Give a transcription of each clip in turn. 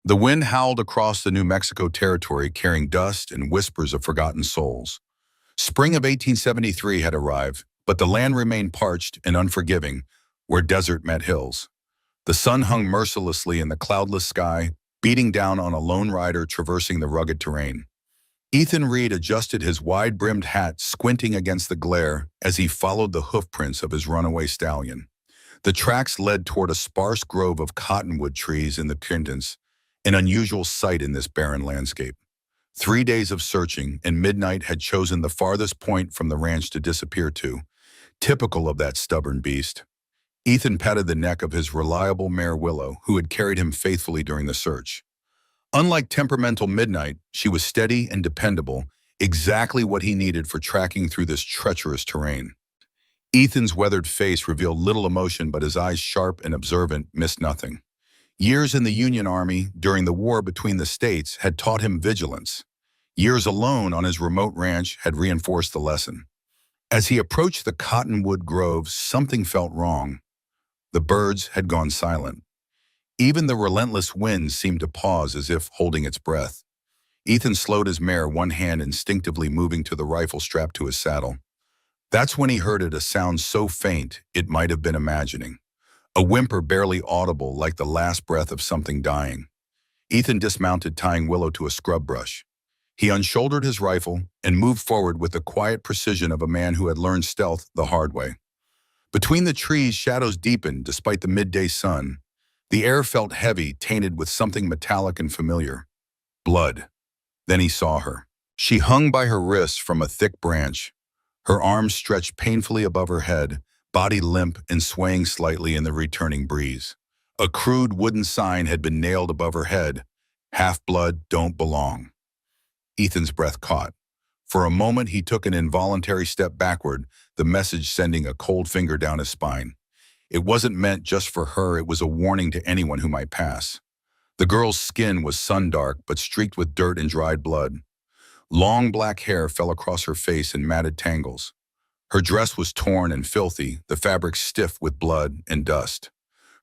The wind howled across the New Mexico territory, carrying dust and whispers of forgotten souls. Spring of 1873 had arrived, but the land remained parched and unforgiving, where desert met hills. The sun hung mercilessly in the cloudless sky, beating down on a lone rider traversing the rugged terrain. Ethan Reed adjusted his wide-brimmed hat, squinting against the glare as he followed the hoofprints of his runaway stallion. The tracks led toward a sparse grove of cottonwood trees in the distance, an unusual sight in this barren landscape. 3 days of searching, and midnight had chosen the farthest point from the ranch to disappear to, typical of that stubborn beast. Ethan patted the neck of his reliable mare Willow, who had carried him faithfully during the search. Unlike temperamental Midnight, she was steady and dependable, exactly what he needed for tracking through this treacherous terrain. Ethan's weathered face revealed little emotion, but his eyes, sharp and observant, missed nothing. Years in the Union Army, during the war between the states, had taught him vigilance. Years alone on his remote ranch had reinforced the lesson. As he approached the cottonwood grove, something felt wrong. The birds had gone silent. Even the relentless wind seemed to pause, as if holding its breath. Ethan slowed his mare, one hand instinctively moving to the rifle strapped to his saddle. That's when he heard it, a sound so faint it might have been imagining. A whimper barely audible, like the last breath of something dying. Ethan dismounted, tying Willow to a scrub brush. He unshouldered his rifle and moved forward with the quiet precision of a man who had learned stealth the hard way. Between the trees, shadows deepened despite the midday sun. The air felt heavy, tainted with something metallic and familiar. Blood. Then he saw her. She hung by her wrists from a thick branch, her arms stretched painfully above her head, body limp and swaying slightly in the returning breeze. A crude wooden sign had been nailed above her head: "Half-blood don't belong." Ethan's breath caught. For a moment he took an involuntary step backward, the message sending a cold finger down his spine. It wasn't meant just for her, it was a warning to anyone who might pass. The girl's skin was sun-dark but streaked with dirt and dried blood. Long black hair fell across her face in matted tangles. Her dress was torn and filthy, the fabric stiff with blood and dust.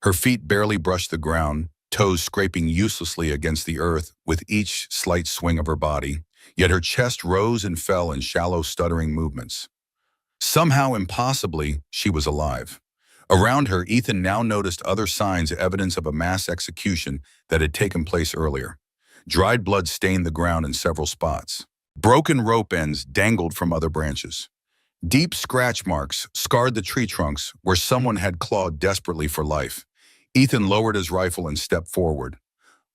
Her feet barely brushed the ground, toes scraping uselessly against the earth with each slight swing of her body, yet her chest rose and fell in shallow, stuttering movements. Somehow, impossibly, she was alive. Around her, Ethan now noticed other signs, evidence of a mass execution that had taken place earlier. Dried blood stained the ground in several spots. Broken rope ends dangled from other branches. Deep scratch marks scarred the tree trunks where someone had clawed desperately for life. Ethan lowered his rifle and stepped forward.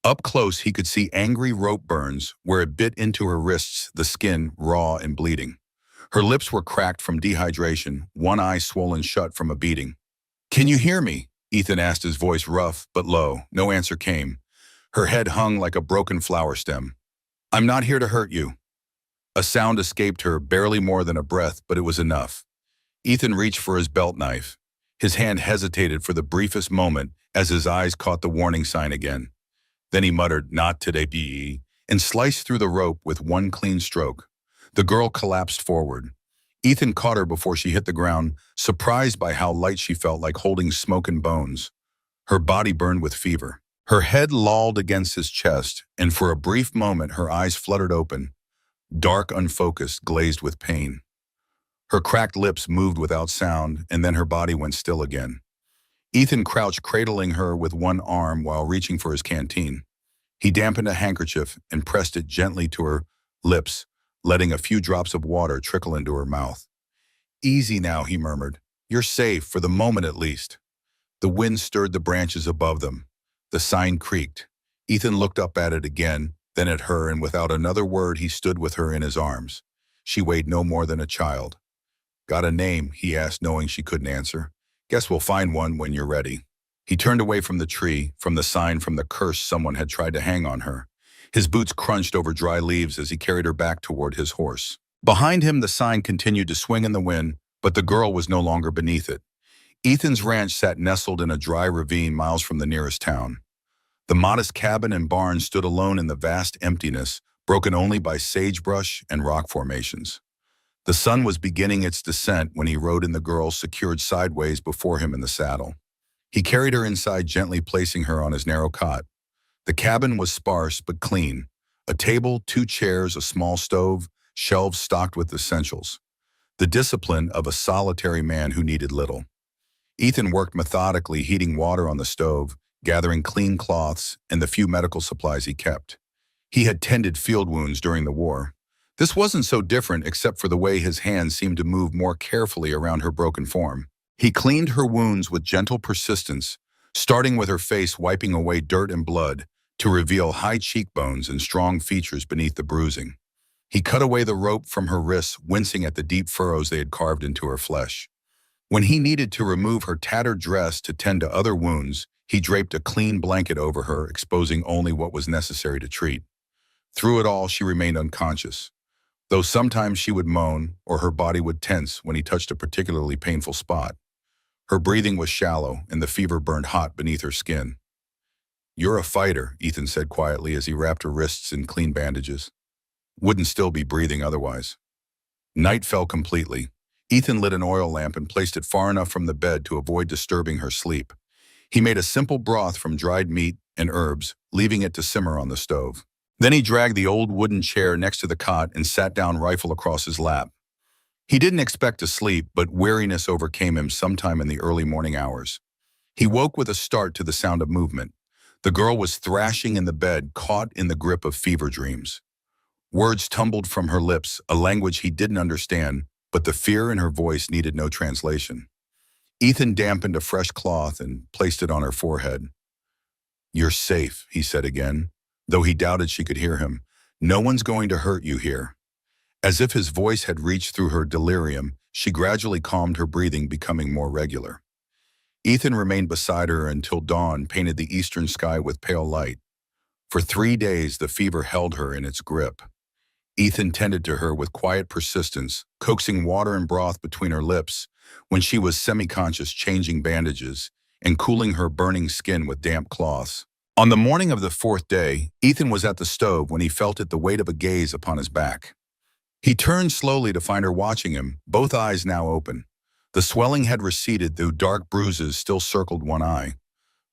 Up close, he could see angry rope burns where it bit into her wrists, the skin raw and bleeding. Her lips were cracked from dehydration, one eye swollen shut from a beating. "Can you hear me?" Ethan asked, his voice rough but low. No answer came. Her head hung like a broken flower stem. "I'm not here to hurt you." A sound escaped her, barely more than a breath, but it was enough. Ethan reached for his belt knife. His hand hesitated for the briefest moment as his eyes caught the warning sign again. Then he muttered, "Not today, B.E.," and sliced through the rope with one clean stroke. The girl collapsed forward. Ethan caught her before she hit the ground, surprised by how light she felt, like holding smoke and bones. Her body burned with fever. Her head lolled against his chest, and for a brief moment her eyes fluttered open, dark, unfocused, glazed with pain. Her cracked lips moved without sound, and then her body went still again. Ethan crouched, cradling her with one arm while reaching for his canteen. He dampened a handkerchief and pressed it gently to her lips, letting a few drops of water trickle into her mouth. "Easy now," he murmured. "You're safe, for the moment at least." The wind stirred the branches above them. The sign creaked. Ethan looked up at it again, then at her, and without another word he stood with her in his arms. She weighed no more than a child. "Got a name?" he asked, knowing she couldn't answer. "Guess we'll find one when you're ready." He turned away from the tree, from the sign, from the curse someone had tried to hang on her. His boots crunched over dry leaves as he carried her back toward his horse. Behind him, the sign continued to swing in the wind, but the girl was no longer beneath it. Ethan's ranch sat nestled in a dry ravine miles from the nearest town. The modest cabin and barn stood alone in the vast emptiness, broken only by sagebrush and rock formations. The sun was beginning its descent when he rode in, the girl secured sideways before him in the saddle. He carried her inside, gently placing her on his narrow cot. The cabin was sparse but clean. A table, two chairs, a small stove, shelves stocked with essentials. The discipline of a solitary man who needed little. Ethan worked methodically, heating water on the stove, gathering clean cloths, and the few medical supplies he kept. He had tended field wounds during the war. This wasn't so different except for the way his hands seemed to move more carefully around her broken form. He cleaned her wounds with gentle persistence, starting with her face, wiping away dirt and blood to reveal high cheekbones and strong features beneath the bruising. He cut away the rope from her wrists, wincing at the deep furrows they had carved into her flesh. When he needed to remove her tattered dress to tend to other wounds, he draped a clean blanket over her, exposing only what was necessary to treat. Through it all, she remained unconscious, though sometimes she would moan or her body would tense when he touched a particularly painful spot. Her breathing was shallow, and the fever burned hot beneath her skin. "You're a fighter," Ethan said quietly as he wrapped her wrists in clean bandages. Wouldn't still be breathing otherwise. Night fell completely. Ethan lit an oil lamp and placed it far enough from the bed to avoid disturbing her sleep. He made a simple broth from dried meat and herbs, leaving it to simmer on the stove. Then he dragged the old wooden chair next to the cot and sat down, rifle across his lap. He didn't expect to sleep, but weariness overcame him sometime in the early morning hours. He woke with a start to the sound of movement. The girl was thrashing in the bed, caught in the grip of fever dreams. Words tumbled from her lips, a language he didn't understand, but the fear in her voice needed no translation. Ethan dampened a fresh cloth and placed it on her forehead. "You're safe," he said again, though he doubted she could hear him. "No one's going to hurt you here." As if his voice had reached through her delirium, she gradually calmed, her breathing becoming more regular. Ethan remained beside her until dawn painted the eastern sky with pale light. For 3 days, the fever held her in its grip. Ethan tended to her with quiet persistence, coaxing water and broth between her lips when she was semi-conscious, changing bandages, and cooling her burning skin with damp cloths. On the morning of the 4th day, Ethan was at the stove when he felt the weight of a gaze upon his back. He turned slowly to find her watching him, both eyes now open. The swelling had receded, though dark bruises still circled one eye.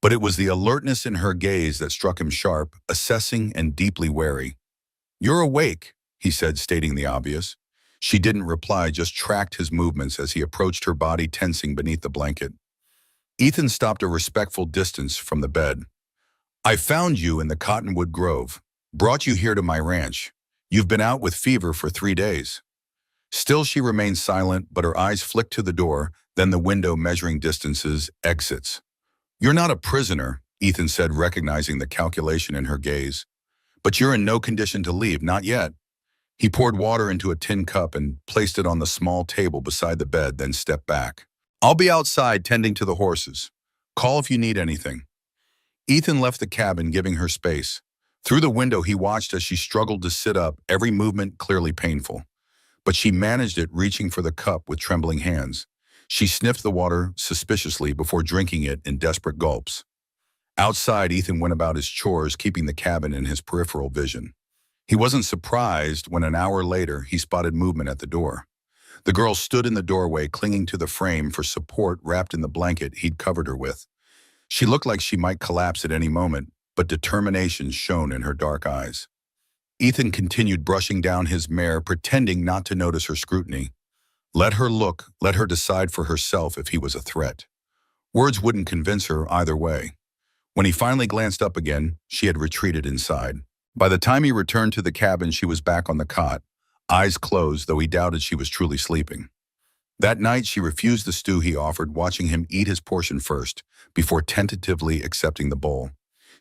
But it was the alertness in her gaze that struck him sharp, assessing and deeply wary. "You're awake," he said, stating the obvious. She didn't reply, just tracked his movements as he approached, her body tensing beneath the blanket. Ethan stopped a respectful distance from the bed. "I found you in the cottonwood grove, brought you here to my ranch. You've been out with fever for 3 days. Still she remained silent, but her eyes flicked to the door, then the window, measuring distances, exits. "You're not a prisoner," Ethan said, recognizing the calculation in her gaze. "But you're in no condition to leave, not yet." He poured water into a tin cup and placed it on the small table beside the bed, then stepped back. "I'll be outside tending to the horses. Call if you need anything." Ethan left the cabin, giving her space. Through the window, he watched as she struggled to sit up, every movement clearly painful. But she managed it, reaching for the cup with trembling hands. She sniffed the water suspiciously before drinking it in desperate gulps. Outside, Ethan went about his chores, keeping the cabin in his peripheral vision. He wasn't surprised when an hour later he spotted movement at the door. The girl stood in the doorway, clinging to the frame for support, wrapped in the blanket he'd covered her with. She looked like she might collapse at any moment, but determination shone in her dark eyes. Ethan continued brushing down his mare, pretending not to notice her scrutiny. Let her look, let her decide for herself if he was a threat. Words wouldn't convince her either way. When he finally glanced up again, she had retreated inside. By the time he returned to the cabin, she was back on the cot, eyes closed, though he doubted she was truly sleeping. That night, she refused the stew he offered, watching him eat his portion first, before tentatively accepting the bowl.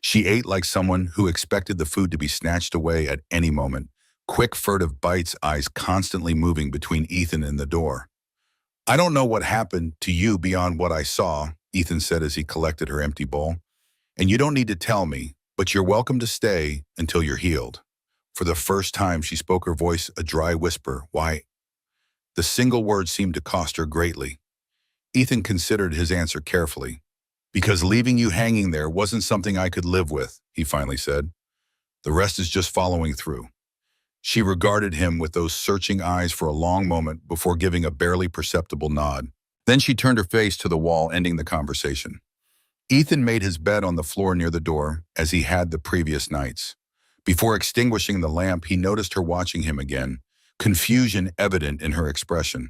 She ate like someone who expected the food to be snatched away at any moment, quick, furtive bites, eyes constantly moving between Ethan and the door. "I don't know what happened to you beyond what I saw," Ethan said as he collected her empty bowl. "And you don't need to tell me, but you're welcome to stay until you're healed." For the first time, she spoke, her voice a dry whisper. "Why?" The single word seemed to cost her greatly. Ethan considered his answer carefully. "Because leaving you hanging there wasn't something I could live with," he finally said. "The rest is just following through." She regarded him with those searching eyes for a long moment before giving a barely perceptible nod. Then she turned her face to the wall, ending the conversation. Ethan made his bed on the floor near the door, as he had the previous nights. Before extinguishing the lamp, he noticed her watching him again, confusion evident in her expression.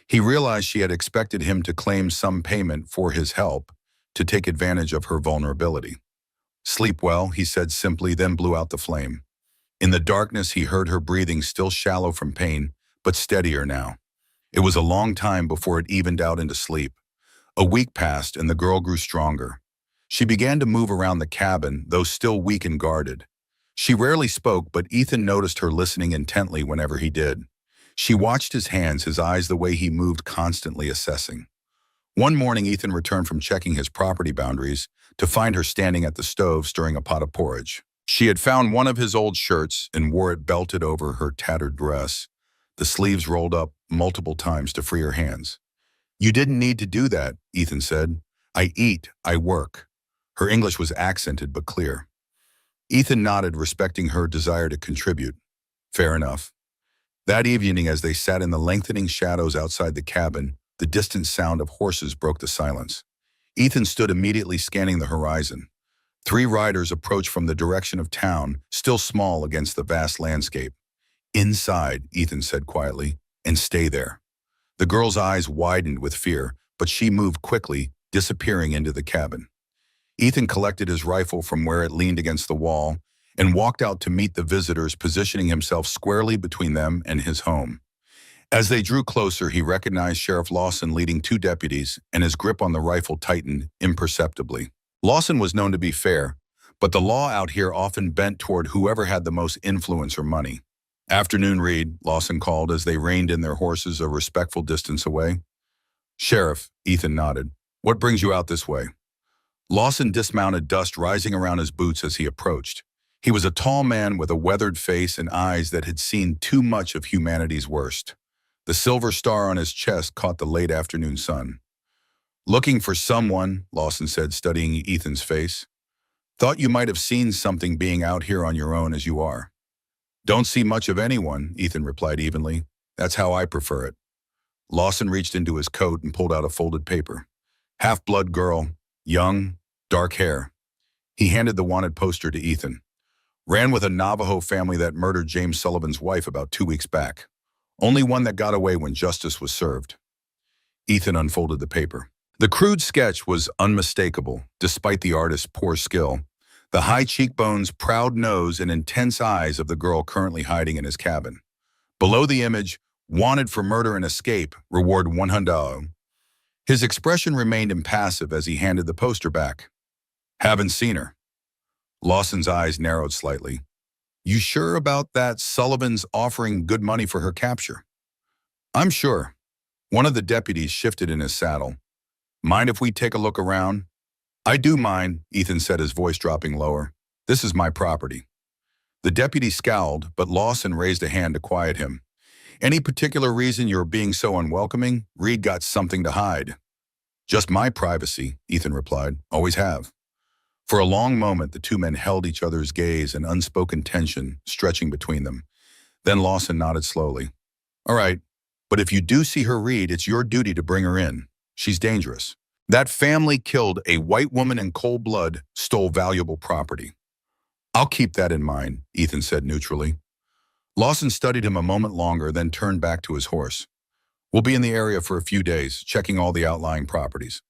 He realized she had expected him to claim some payment for his help, to take advantage of her vulnerability. "Sleep well," he said simply, then blew out the flame. In the darkness, he heard her breathing, still shallow from pain, but steadier now. It was a long time before it evened out into sleep. A week passed, and the girl grew stronger. She began to move around the cabin, though still weak and guarded. She rarely spoke, but Ethan noticed her listening intently whenever he did. She watched his hands, his eyes, the way he moved, constantly assessing. One morning, Ethan returned from checking his property boundaries to find her standing at the stove stirring a pot of porridge. She had found one of his old shirts and wore it belted over her tattered dress, the sleeves rolled up multiple times to free her hands. "You didn't need to do that," Ethan said. "I eat, I work." Her English was accented but clear. Ethan nodded, respecting her desire to contribute. Fair enough. That evening, as they sat in the lengthening shadows outside the cabin, the distant sound of horses broke the silence. Ethan stood immediately, scanning the horizon. 3 riders approached from the direction of town, still small against the vast landscape. "Inside," Ethan said quietly, "and stay there." The girl's eyes widened with fear, but she moved quickly, disappearing into the cabin. Ethan collected his rifle from where it leaned against the wall and walked out to meet the visitors, positioning himself squarely between them and his home. As they drew closer, he recognized Sheriff Lawson leading 2 deputies, and his grip on the rifle tightened imperceptibly. Lawson was known to be fair, but the law out here often bent toward whoever had the most influence or money. "Afternoon, Reed," Lawson called as they reined in their horses a respectful distance away. "Sheriff," Ethan nodded. "What brings you out this way?" Lawson dismounted, dust rising around his boots as he approached. He was a tall man with a weathered face and eyes that had seen too much of humanity's worst. The silver star on his chest caught the late afternoon sun. "Looking for someone," Lawson said, studying Ethan's face. "Thought you might have seen something being out here on your own as you are." "Don't see much of anyone," Ethan replied evenly. "That's how I prefer it." Lawson reached into his coat and pulled out a folded paper. "Half-blood girl, young, dark hair." He handed the wanted poster to Ethan. "Ran with a Navajo family that murdered James Sullivan's wife about 2 weeks back. Only one that got away when justice was served." Ethan unfolded the paper. The crude sketch was unmistakable, despite the artist's poor skill. The high cheekbones, proud nose, and intense eyes of the girl currently hiding in his cabin. Below the image, "Wanted for murder and escape, reward $100." His expression remained impassive as he handed the poster back. "Haven't seen her." Lawson's eyes narrowed slightly. "You sure about that? Sullivan's offering good money for her capture." "I'm sure." One of the deputies shifted in his saddle. "Mind if we take a look around?" "I do mind," Ethan said, his voice dropping lower. "This is my property." The deputy scowled, but Lawson raised a hand to quiet him. "Any particular reason you're being so unwelcoming? Reed got something to hide." "Just my privacy," Ethan replied. "Always have." For a long moment, the 2 men held each other's gaze, an unspoken tension stretching between them. Then Lawson nodded slowly. "All right, but if you do see her, Reed, it's your duty to bring her in. She's dangerous. That family killed a white woman in cold blood, stole valuable property." "I'll keep that in mind," Ethan said neutrally. Lawson studied him a moment longer, then turned back to his horse. "We'll be in the area for a few days, checking all the outlying properties."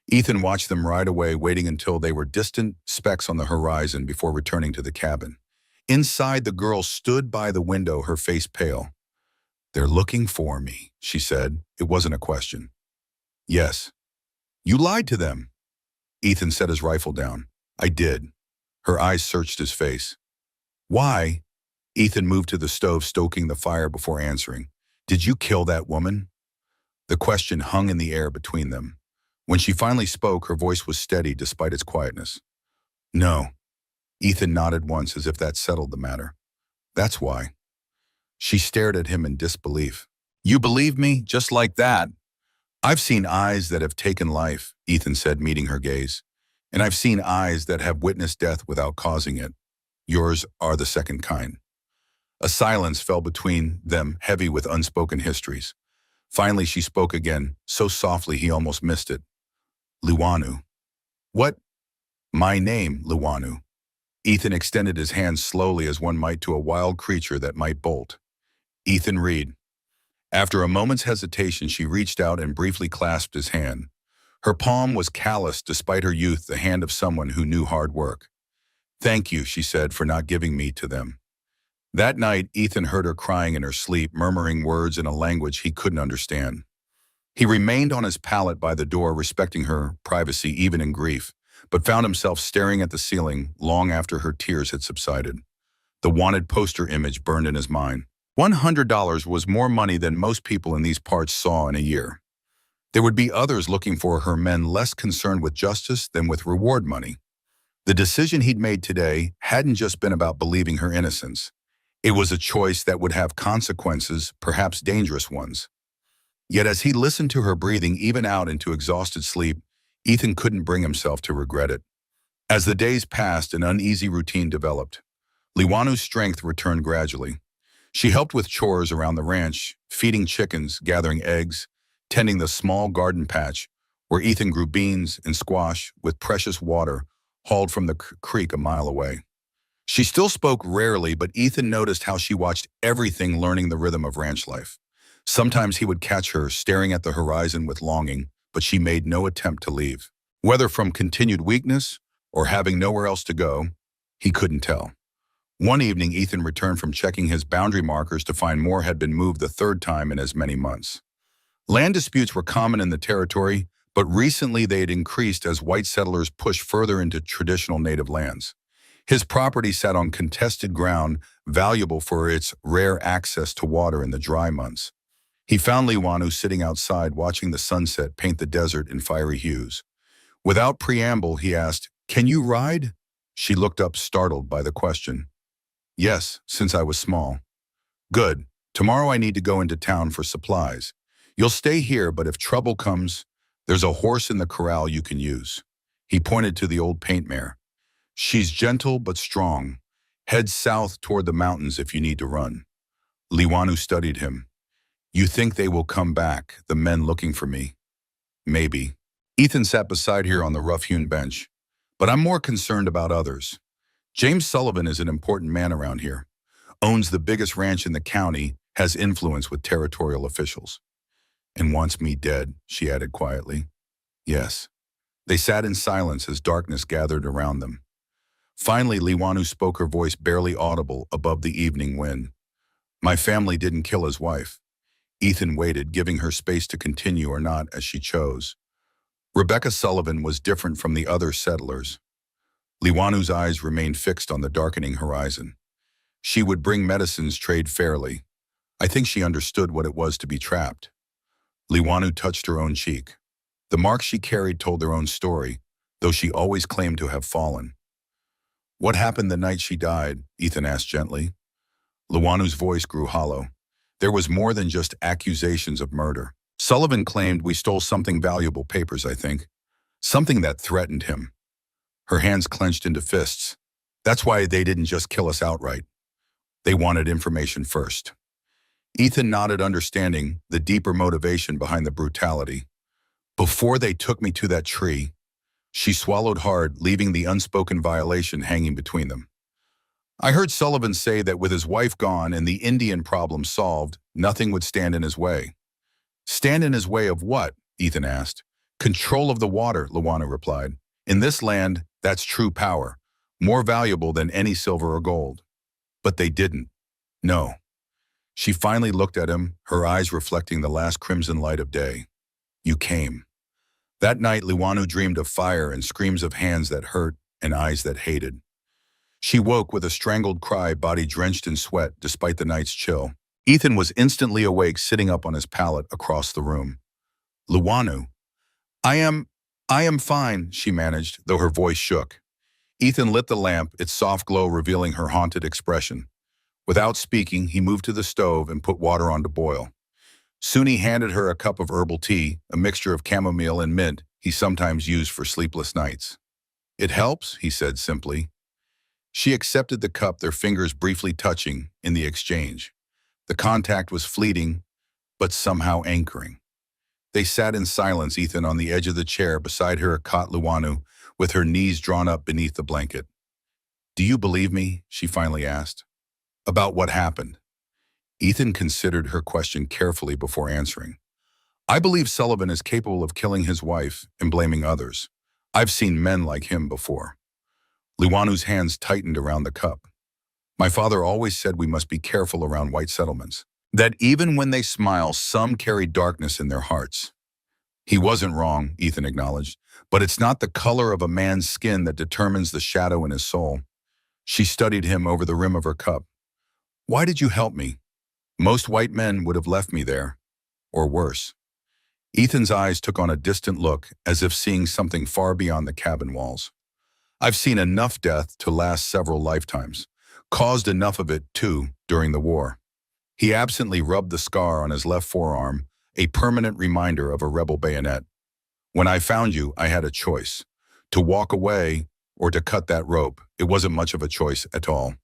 Ethan watched them ride away, waiting until they were distant specks on the horizon before returning to the cabin. Inside, the girl stood by the window, her face pale. "They're looking for me," she said. It wasn't a question. "Yes." "You lied to them." Ethan set his rifle down. "I did." Her eyes searched his face. "Why?" Ethan moved to the stove, stoking the fire before answering. "Did you kill that woman?" The question hung in the air between them. When she finally spoke, her voice was steady despite its quietness. "No." Ethan nodded once, as if that settled the matter. "That's why." She stared at him in disbelief. "You believe me? Just like that?" "I've seen eyes that have taken life," Ethan said, meeting her gaze. "And I've seen eyes that have witnessed death without causing it. Yours are the second kind." A silence fell between them, heavy with unspoken histories. Finally, she spoke again, so softly he almost missed it. "Luanu." What? My name, Luanu. Ethan extended his hand slowly as one might to a wild creature that might bolt. Ethan Reed. After a moment's hesitation, she reached out and briefly clasped his hand. Her palm was calloused despite her youth, the hand of someone who knew hard work. Thank you, she said, for not giving me to them. That night, Ethan heard her crying in her sleep, murmuring words in a language he couldn't understand. He remained on his pallet by the door, respecting her privacy even in grief, but found himself staring at the ceiling long after her tears had subsided. The wanted poster image burned in his mind. $100 was more money than most people in these parts saw in a year. There would be others looking for her, men less concerned with justice than with reward money. The decision he'd made today hadn't just been about believing her innocence. It was a choice that would have consequences, perhaps dangerous ones. Yet as he listened to her breathing even out into exhausted sleep, Ethan couldn't bring himself to regret it. As the days passed, an uneasy routine developed. Liwanu's strength returned gradually. She helped with chores around the ranch, feeding chickens, gathering eggs, tending the small garden patch where Ethan grew beans and squash with precious water hauled from the creek a mile away. She still spoke rarely, but Ethan noticed how she watched everything, learning the rhythm of ranch life. Sometimes he would catch her staring at the horizon with longing, but she made no attempt to leave. Whether from continued weakness or having nowhere else to go, he couldn't tell. One evening, Ethan returned from checking his boundary markers to find more had been moved the third time in as many months. Land disputes were common in the territory, but recently they had increased as white settlers pushed further into traditional native lands. His property sat on contested ground, valuable for its rare access to water in the dry months. He found Liwanu sitting outside watching the sunset paint the desert in fiery hues. Without preamble, he asked, "Can you ride?" She looked up, startled by the question. "Yes, since I was small." "Good. Tomorrow I need to go into town for supplies. You'll stay here, but if trouble comes, there's a horse in the corral you can use." He pointed to the old paint mare. "She's gentle but strong. Head south toward the mountains if you need to run." Liwanu studied him. "You think they will come back, the men looking for me?" "Maybe." Ethan sat beside her on the rough-hewn bench. "But I'm more concerned about others. James Sullivan is an important man around here. Owns the biggest ranch in the county, has influence with territorial officials." "And wants me dead," she added quietly. "Yes." They sat in silence as darkness gathered around them. Finally, Liwanu spoke, her voice barely audible above the evening wind. "My family didn't kill his wife." Ethan waited, giving her space to continue or not as she chose. "Rebecca Sullivan was different from the other settlers." Liwanu's eyes remained fixed on the darkening horizon. "She would bring medicines, trade fairly. I think she understood what it was to be trapped." Liwanu touched her own cheek. The marks she carried told their own story, though she always claimed to have fallen. "What happened the night she died?" Ethan asked gently. Liwanu's voice grew hollow. "There was more than just accusations of murder. Sullivan claimed we stole something valuable, papers, I think. Something that threatened him." Her hands clenched into fists. "That's why they didn't just kill us outright. They wanted information first." Ethan nodded, understanding the deeper motivation behind the brutality. "Before they took me to that tree," she swallowed hard, leaving the unspoken violation hanging between them. "I heard Sullivan say that with his wife gone and the Indian problem solved, nothing would stand in his way." "Stand in his way of what?" Ethan asked. "Control of the water," Liwanu replied. "In this land, that's true power, more valuable than any silver or gold." "But they didn't." "No." She finally looked at him, her eyes reflecting the last crimson light of day. "You came." That night, Liwanu dreamed of fire and screams of hands that hurt and eyes that hated. She woke with a strangled cry, body drenched in sweat despite the night's chill. Ethan was instantly awake, sitting up on his pallet across the room. "Liwanu." I am fine," she managed, though her voice shook. Ethan lit the lamp, its soft glow revealing her haunted expression. Without speaking, he moved to the stove and put water on to boil. Soon he handed her a cup of herbal tea, a mixture of chamomile and mint he sometimes used for sleepless nights. "It helps," he said simply. She accepted the cup, their fingers briefly touching in the exchange. The contact was fleeting, but somehow anchoring. They sat in silence, Ethan on the edge of the chair beside her, caught Liwanu, with her knees drawn up beneath the blanket. "Do you believe me?" she finally asked. "About what happened?" Ethan considered her question carefully before answering. "I believe Sullivan is capable of killing his wife and blaming others. I've seen men like him before." Liwanu's hands tightened around the cup. "My father always said we must be careful around white settlements. That even when they smile, some carry darkness in their hearts." "He wasn't wrong," Ethan acknowledged, "but it's not the color of a man's skin that determines the shadow in his soul." She studied him over the rim of her cup. "Why did you help me? Most white men would have left me there, or worse." Ethan's eyes took on a distant look, as if seeing something far beyond the cabin walls. "I've seen enough death to last several lifetimes. Caused enough of it, too, during the war." He absently rubbed the scar on his left forearm, a permanent reminder of a rebel bayonet. "When I found you, I had a choice. To walk away or to cut that rope. It wasn't much of a choice at all."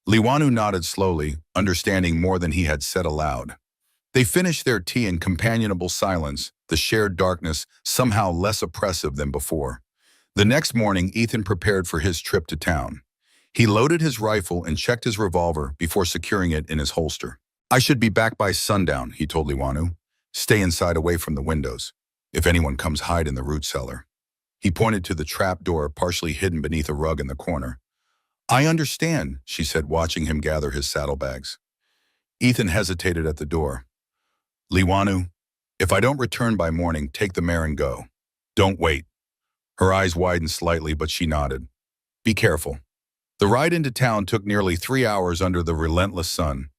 Liwanu nodded slowly, understanding more than he had said aloud. They finished their tea in companionable silence, the shared darkness somehow less oppressive than before. The next morning, Ethan prepared for his trip to town. He loaded his rifle and checked his revolver before securing it in his holster. "I should be back by sundown," he told Liwanu. "Stay inside away from the windows. If anyone comes, hide in the root cellar." He pointed to the trap door partially hidden beneath a rug in the corner. "I understand," she said, watching him gather his saddlebags. Ethan hesitated at the door. "Liwanu, if I don't return by morning, take the mare and go. Don't wait." Her eyes widened slightly, but she nodded. "Be careful." The ride into town took nearly 3 hours under the relentless sun.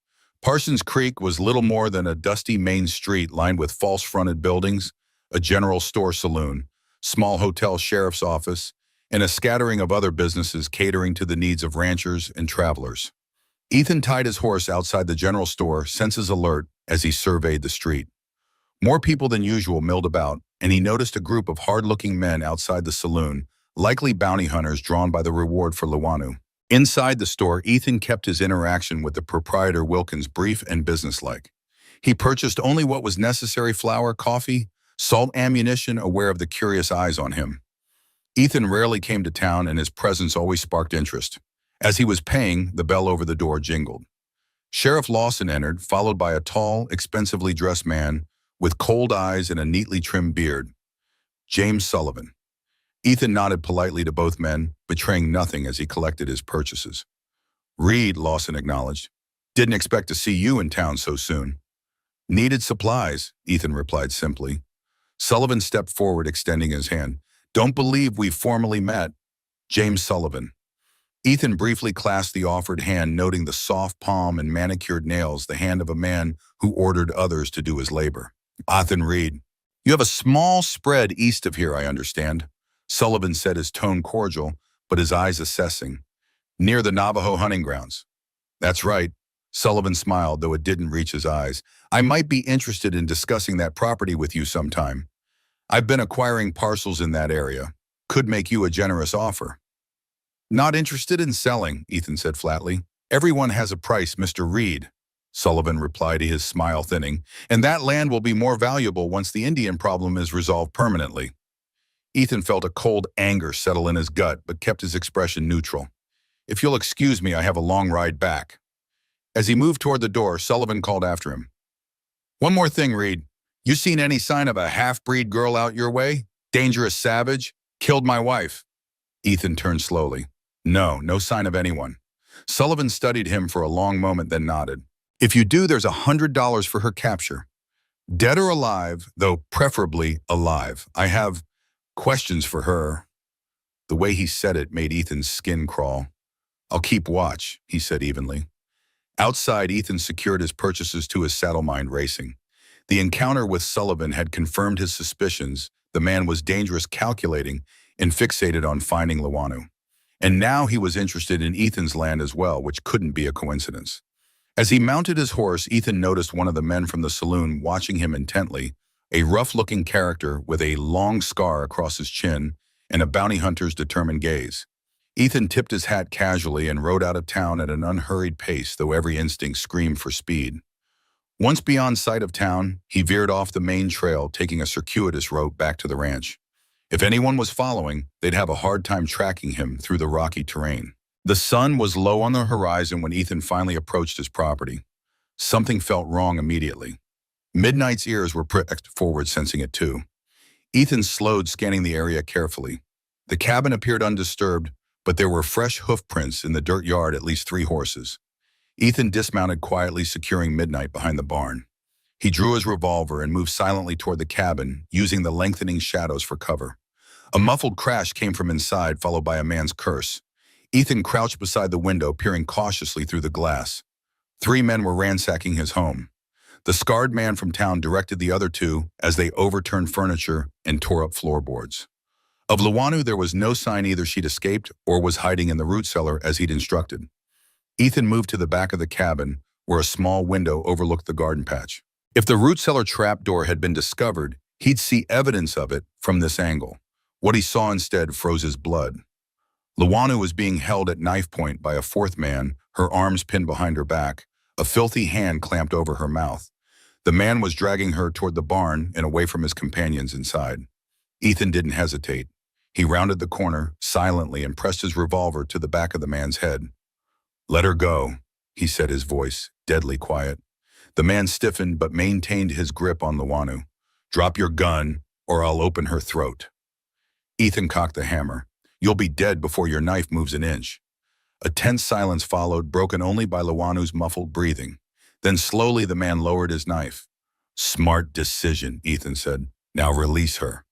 Parsons Creek was little more than a dusty main street lined with false-fronted buildings, a general store saloon, small hotel sheriff's office, and a scattering of other businesses catering to the needs of ranchers and travelers. Ethan tied his horse outside the general store, senses alert, as he surveyed the street. More people than usual milled about, and he noticed a group of hard-looking men outside the saloon, likely bounty hunters drawn by the reward for Liwanu. Inside the store, Ethan kept his interaction with the proprietor Wilkins brief and businesslike. He purchased only what was necessary: flour, coffee, salt, ammunition, aware of the curious eyes on him. Ethan rarely came to town, and his presence always sparked interest. As he was paying, the bell over the door jingled. Sheriff Lawson entered, followed by a tall, expensively dressed man with cold eyes and a neatly trimmed beard. James Sullivan. Ethan nodded politely to both men, betraying nothing as he collected his purchases. "Reed," Lawson acknowledged. "Didn't expect to see you in town so soon." "Needed supplies," Ethan replied simply. Sullivan stepped forward, extending his hand. "Don't believe we've formally met. James Sullivan." Ethan briefly clasped the offered hand, noting the soft palm and manicured nails, the hand of a man who ordered others to do his labor. "Ethan Reed. You have a small spread east of here, I understand," Sullivan said, his tone cordial, but his eyes assessing. "Near the Navajo hunting grounds." "That's right." Sullivan smiled, though it didn't reach his eyes. "I might be interested in discussing that property with you sometime. I've been acquiring parcels in that area. Could make you a generous offer." "Not interested in selling," Ethan said flatly. "Everyone has a price, Mr. Reed," Sullivan replied, his smile thinning, "and that land will be more valuable once the Indian problem is resolved permanently." Ethan felt a cold anger settle in his gut, but kept his expression neutral. "If you'll excuse me, I have a long ride back." As he moved toward the door, Sullivan called after him. "One more thing, Reed. You seen any sign of a half-breed girl out your way? Dangerous savage? Killed my wife." Ethan turned slowly. No sign of anyone." Sullivan studied him for a long moment, then nodded. "If you do, there's $100 for her capture. Dead or alive, though preferably alive. I have questions for her." The way he said it made Ethan's skin crawl. "I'll keep watch," he said evenly. Outside, Ethan secured his purchases to his saddle, mind racing. The encounter with Sullivan had confirmed his suspicions. The man was dangerous, calculating, and fixated on finding Liwanu. And now he was interested in Ethan's land as well, which couldn't be a coincidence. As he mounted his horse, Ethan noticed one of the men from the saloon watching him intently, a rough-looking character with a long scar across his chin and a bounty hunter's determined gaze. Ethan tipped his hat casually and rode out of town at an unhurried pace, though every instinct screamed for speed. Once beyond sight of town, he veered off the main trail, taking a circuitous route back to the ranch. If anyone was following, they'd have a hard time tracking him through the rocky terrain. The sun was low on the horizon when Ethan finally approached his property. Something felt wrong immediately. Midnight's ears were pricked forward, sensing it too. Ethan slowed, scanning the area carefully. The cabin appeared undisturbed, but there were fresh hoof prints in the dirt yard, at least 3 horses. Ethan dismounted quietly, securing Midnight behind the barn. He drew his revolver and moved silently toward the cabin, using the lengthening shadows for cover. A muffled crash came from inside, followed by a man's curse. Ethan crouched beside the window, peering cautiously through the glass. 3 men were ransacking his home. The scarred man from town directed the other 2 as they overturned furniture and tore up floorboards. Of Luanu, there was no sign either she'd escaped or was hiding in the root cellar as he'd instructed. Ethan moved to the back of the cabin, where a small window overlooked the garden patch. If the root cellar trapdoor had been discovered, he'd see evidence of it from this angle. What he saw instead froze his blood. Luanu was being held at knife point by a 4th man, her arms pinned behind her back, a filthy hand clamped over her mouth. The man was dragging her toward the barn and away from his companions inside. Ethan didn't hesitate. He rounded the corner silently and pressed his revolver to the back of the man's head. "Let her go," he said, his voice deadly quiet. The man stiffened but maintained his grip on Luanu. "Drop your gun, or I'll open her throat." Ethan cocked the hammer. "You'll be dead before your knife moves an inch." A tense silence followed, broken only by Luanu's muffled breathing. Then slowly the man lowered his knife. "Smart decision," Ethan said. "Now release her."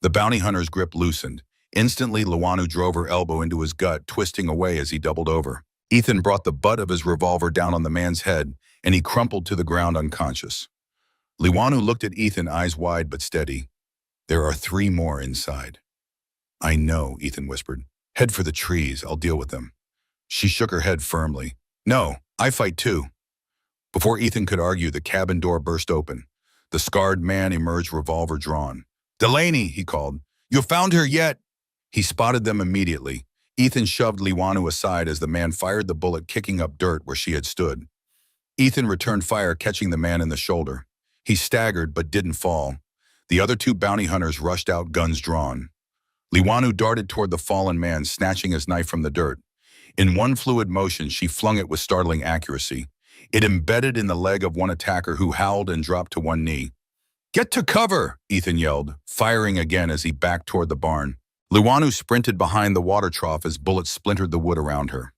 The bounty hunter's grip loosened. Instantly, Luanu drove her elbow into his gut, twisting away as he doubled over. Ethan brought the butt of his revolver down on the man's head, and he crumpled to the ground unconscious. Luanu looked at Ethan, eyes wide but steady. "There are 3 more inside." "I know," Ethan whispered. "Head for the trees, I'll deal with them." She shook her head firmly. "No, I fight too." Before Ethan could argue, the cabin door burst open. The scarred man emerged, revolver drawn. "Delaney," he called. "You found her yet?" He spotted them immediately. Ethan shoved Luanu aside as the man fired the bullet, kicking up dirt where she had stood. Ethan returned fire, catching the man in the shoulder. He staggered but didn't fall. The other 2 bounty hunters rushed out, guns drawn. Luanu darted toward the fallen man, snatching his knife from the dirt. In one fluid motion, she flung it with startling accuracy. It embedded in the leg of one attacker, who howled and dropped to one knee. "Get to cover!" Ethan yelled, firing again as he backed toward the barn. Luanu sprinted behind the water trough as bullets splintered the wood around her.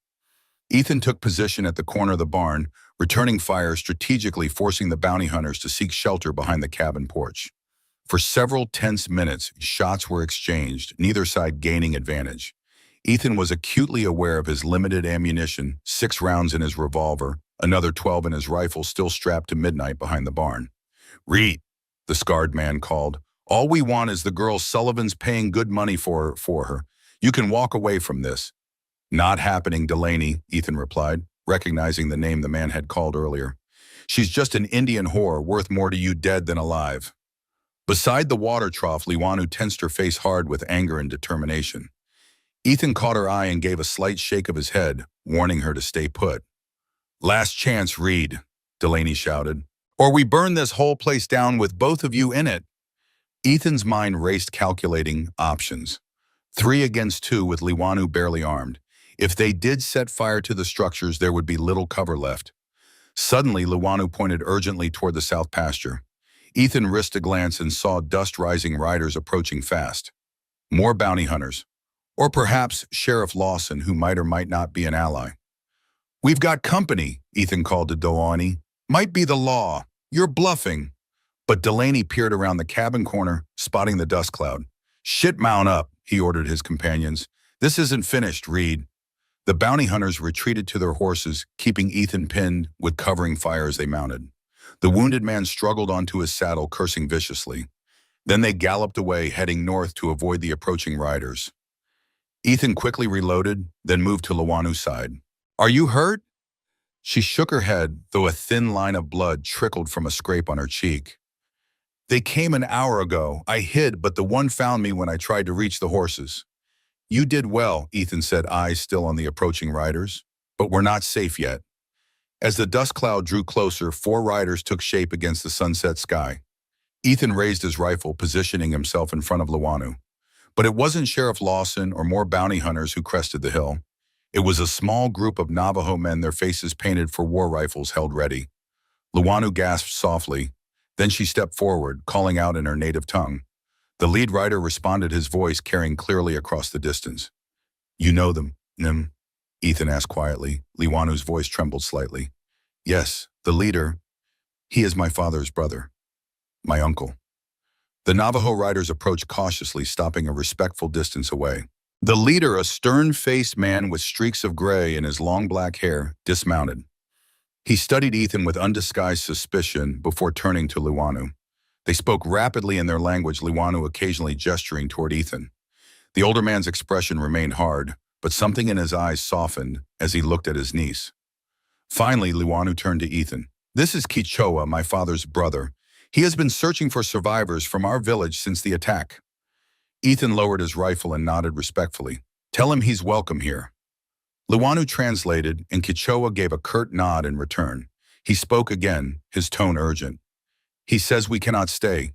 Ethan took position at the corner of the barn, returning fire strategically, forcing the bounty hunters to seek shelter behind the cabin porch. For several tense minutes, shots were exchanged, neither side gaining advantage. Ethan was acutely aware of his limited ammunition, 6 rounds in his revolver, another 12 in his rifle, still strapped to Midnight behind the barn. "Reed," the scarred man called. "All we want is the girl. Sullivan's paying good money for her. You can walk away from this." "Not happening, Delaney," Ethan replied, recognizing the name the man had called earlier. "She's just an Indian whore, worth more to you dead than alive." Beside the water trough, Luanu tensed her face hard with anger and determination. Ethan caught her eye and gave a slight shake of his head, warning her to stay put. "Last chance, Reed," Delaney shouted. "Or we burn this whole place down with both of you in it." Ethan's mind raced, calculating options. 3 against 2 with Luanu barely armed. If they did set fire to the structures, there would be little cover left. Suddenly, Luanu pointed urgently toward the south pasture. Ethan risked a glance and saw dust-rising riders approaching fast. More bounty hunters. Or perhaps Sheriff Lawson, who might or might not be an ally. "We've got company," Ethan called to Delaney. "Might be the law. You're bluffing." But Delaney peered around the cabin corner, spotting the dust cloud. "Shit, mount up," he ordered his companions. "This isn't finished, Reed." The bounty hunters retreated to their horses, keeping Ethan pinned with covering fire as they mounted. The wounded man struggled onto his saddle, cursing viciously. Then they galloped away, heading north to avoid the approaching riders. Ethan quickly reloaded, then moved to Luanu's side. "Are you hurt?" She shook her head, though a thin line of blood trickled from a scrape on her cheek. "They came an hour ago. I hid, but the one found me when I tried to reach the horses." "You did well," Ethan said, eyes still on the approaching riders. "But we're not safe yet." As the dust cloud drew closer, 4 riders took shape against the sunset sky. Ethan raised his rifle, positioning himself in front of Luanu. But it wasn't Sheriff Lawson or more bounty hunters who crested the hill. It was a small group of Navajo men, their faces painted for war rifles held ready. Luanu gasped softly. Then she stepped forward, calling out in her native tongue. The lead rider responded, his voice carrying clearly across the distance. "You know them, Nim?" Ethan asked quietly. Luanu's voice trembled slightly. "Yes, the leader. He is my father's brother. My uncle." The Navajo riders approached cautiously, stopping a respectful distance away. The leader, a stern-faced man with streaks of gray in his long black hair, dismounted. He studied Ethan with undisguised suspicion before turning to Luanu. They spoke rapidly in their language, Luanu occasionally gesturing toward Ethan. The older man's expression remained hard, but something in his eyes softened as he looked at his niece. Finally, Luanu turned to Ethan. "This is Kichoa, my father's brother. He has been searching for survivors from our village since the attack." Ethan lowered his rifle and nodded respectfully. "Tell him he's welcome here." Luanu translated, and Kichoa gave a curt nod in return. He spoke again, his tone urgent. "He says we cannot stay,"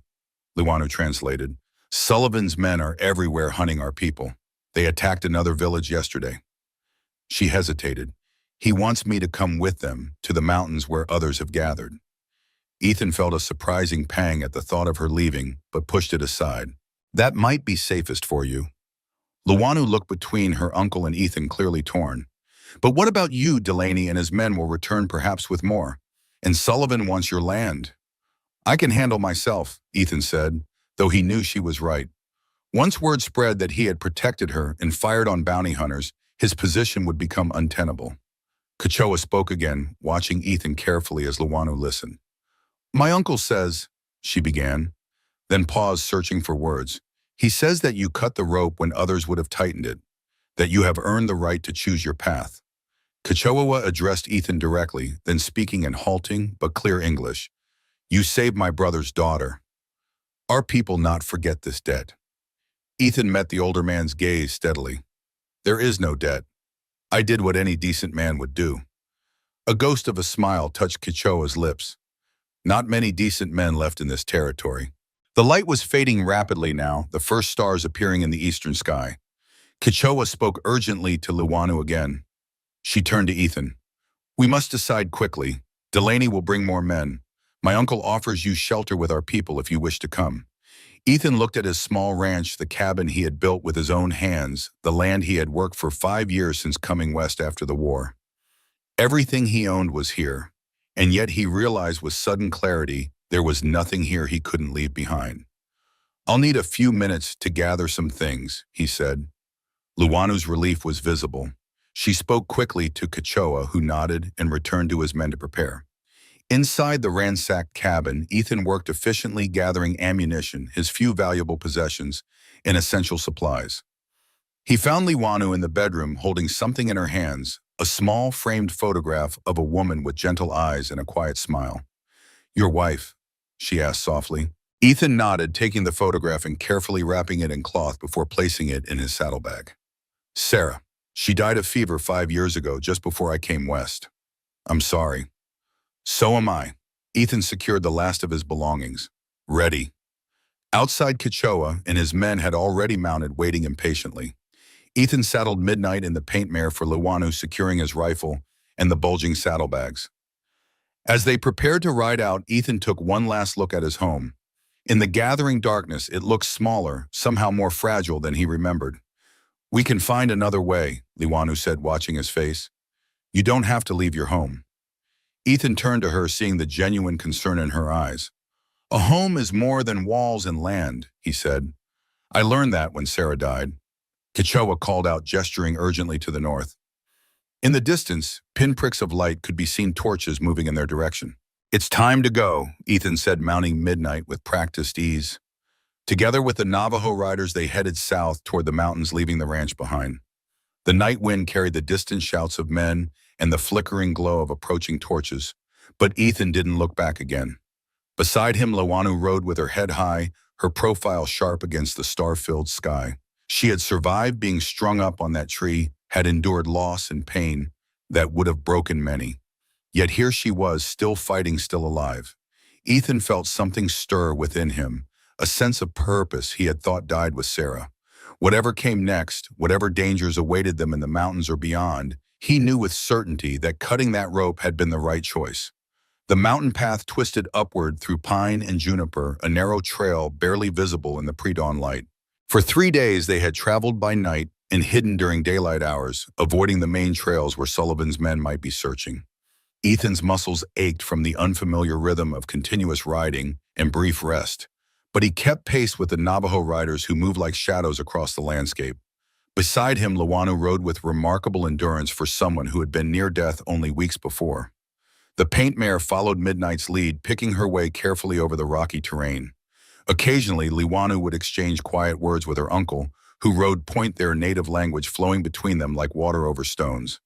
Luanu translated. "Sullivan's men are everywhere hunting our people. They attacked another village yesterday." She hesitated. "He wants me to come with them to the mountains where others have gathered." Ethan felt a surprising pang at the thought of her leaving, but pushed it aside. "That might be safest for you." Luanu looked between her uncle and Ethan, clearly torn. "But what about you? Delaney and his men will return, perhaps with more. And Sullivan wants your land." "I can handle myself," Ethan said, though he knew she was right. Once word spread that he had protected her and fired on bounty hunters, his position would become untenable. Kichoa spoke again, watching Ethan carefully as Luanu listened. "My uncle says," she began, then paused, searching for words. "He says that you cut the rope when others would have tightened it, that you have earned the right to choose your path." Kichoa addressed Ethan directly, then speaking in halting but clear English. "You saved my brother's daughter. Our people not forget this debt." Ethan met the older man's gaze steadily. "There is no debt. I did what any decent man would do." A ghost of a smile touched Kichoa's lips. Not many decent men left in this territory. The light was fading rapidly now, the first stars appearing in the eastern sky. Kichoa spoke urgently to Luanu again. She turned to Ethan. "We must decide quickly. Delaney will bring more men. My uncle offers you shelter with our people if you wish to come." Ethan looked at his small ranch, the cabin he had built with his own hands, the land he had worked for 5 years since coming west after the war. Everything he owned was here, and yet he realized with sudden clarity there was nothing here he couldn't leave behind. "I'll need a few minutes to gather some things," he said. Luanu's relief was visible. She spoke quickly to Kichoa, who nodded and returned to his men to prepare. Inside the ransacked cabin, Ethan worked efficiently, gathering ammunition, his few valuable possessions, and essential supplies. He found Luanu in the bedroom holding something in her hands, a small framed photograph of a woman with gentle eyes and a quiet smile. "Your wife?" she asked softly. Ethan nodded, taking the photograph and carefully wrapping it in cloth before placing it in his saddlebag. "Sarah. She died of fever 5 years ago, just before I came west. I'm sorry." "So am I." Ethan secured the last of his belongings. "Ready." Outside, Kichoa and his men had already mounted, waiting impatiently. Ethan saddled Midnight in the paint mare for Luanu, securing his rifle and the bulging saddlebags. As they prepared to ride out, Ethan took one last look at his home. In the gathering darkness, it looked smaller, somehow more fragile than he remembered. "We can find another way," Luanu said, watching his face. "You don't have to leave your home." Ethan turned to her, seeing the genuine concern in her eyes. "A home is more than walls and land," he said. "I learned that when Sarah died." Kichoa called out, gesturing urgently to the north. In the distance, pinpricks of light could be seen, torches moving in their direction. "It's time to go," Ethan said, mounting Midnight with practiced ease. Together with the Navajo riders, they headed south toward the mountains, leaving the ranch behind. The night wind carried the distant shouts of men and the flickering glow of approaching torches, but Ethan didn't look back again. Beside him, Luanu rode with her head high, her profile sharp against the star-filled sky. She had survived being strung up on that tree, had endured loss and pain that would have broken many. Yet here she was, still fighting, still alive. Ethan felt something stir within him, a sense of purpose he had thought died with Sarah. Whatever came next, whatever dangers awaited them in the mountains or beyond, he knew with certainty that cutting that rope had been the right choice. The mountain path twisted upward through pine and juniper, a narrow trail barely visible in the pre-dawn light. For 3 days they had traveled by night and hidden during daylight hours, avoiding the main trails where Sullivan's men might be searching. Ethan's muscles ached from the unfamiliar rhythm of continuous riding and brief rest, but he kept pace with the Navajo riders who moved like shadows across the landscape. Beside him, Lawanu rode with remarkable endurance for someone who had been near death only weeks before. The paint mare followed Midnight's lead, picking her way carefully over the rocky terrain. Occasionally, Lawanu would exchange quiet words with her uncle, who rode point, their native language flowing between them like water over stones.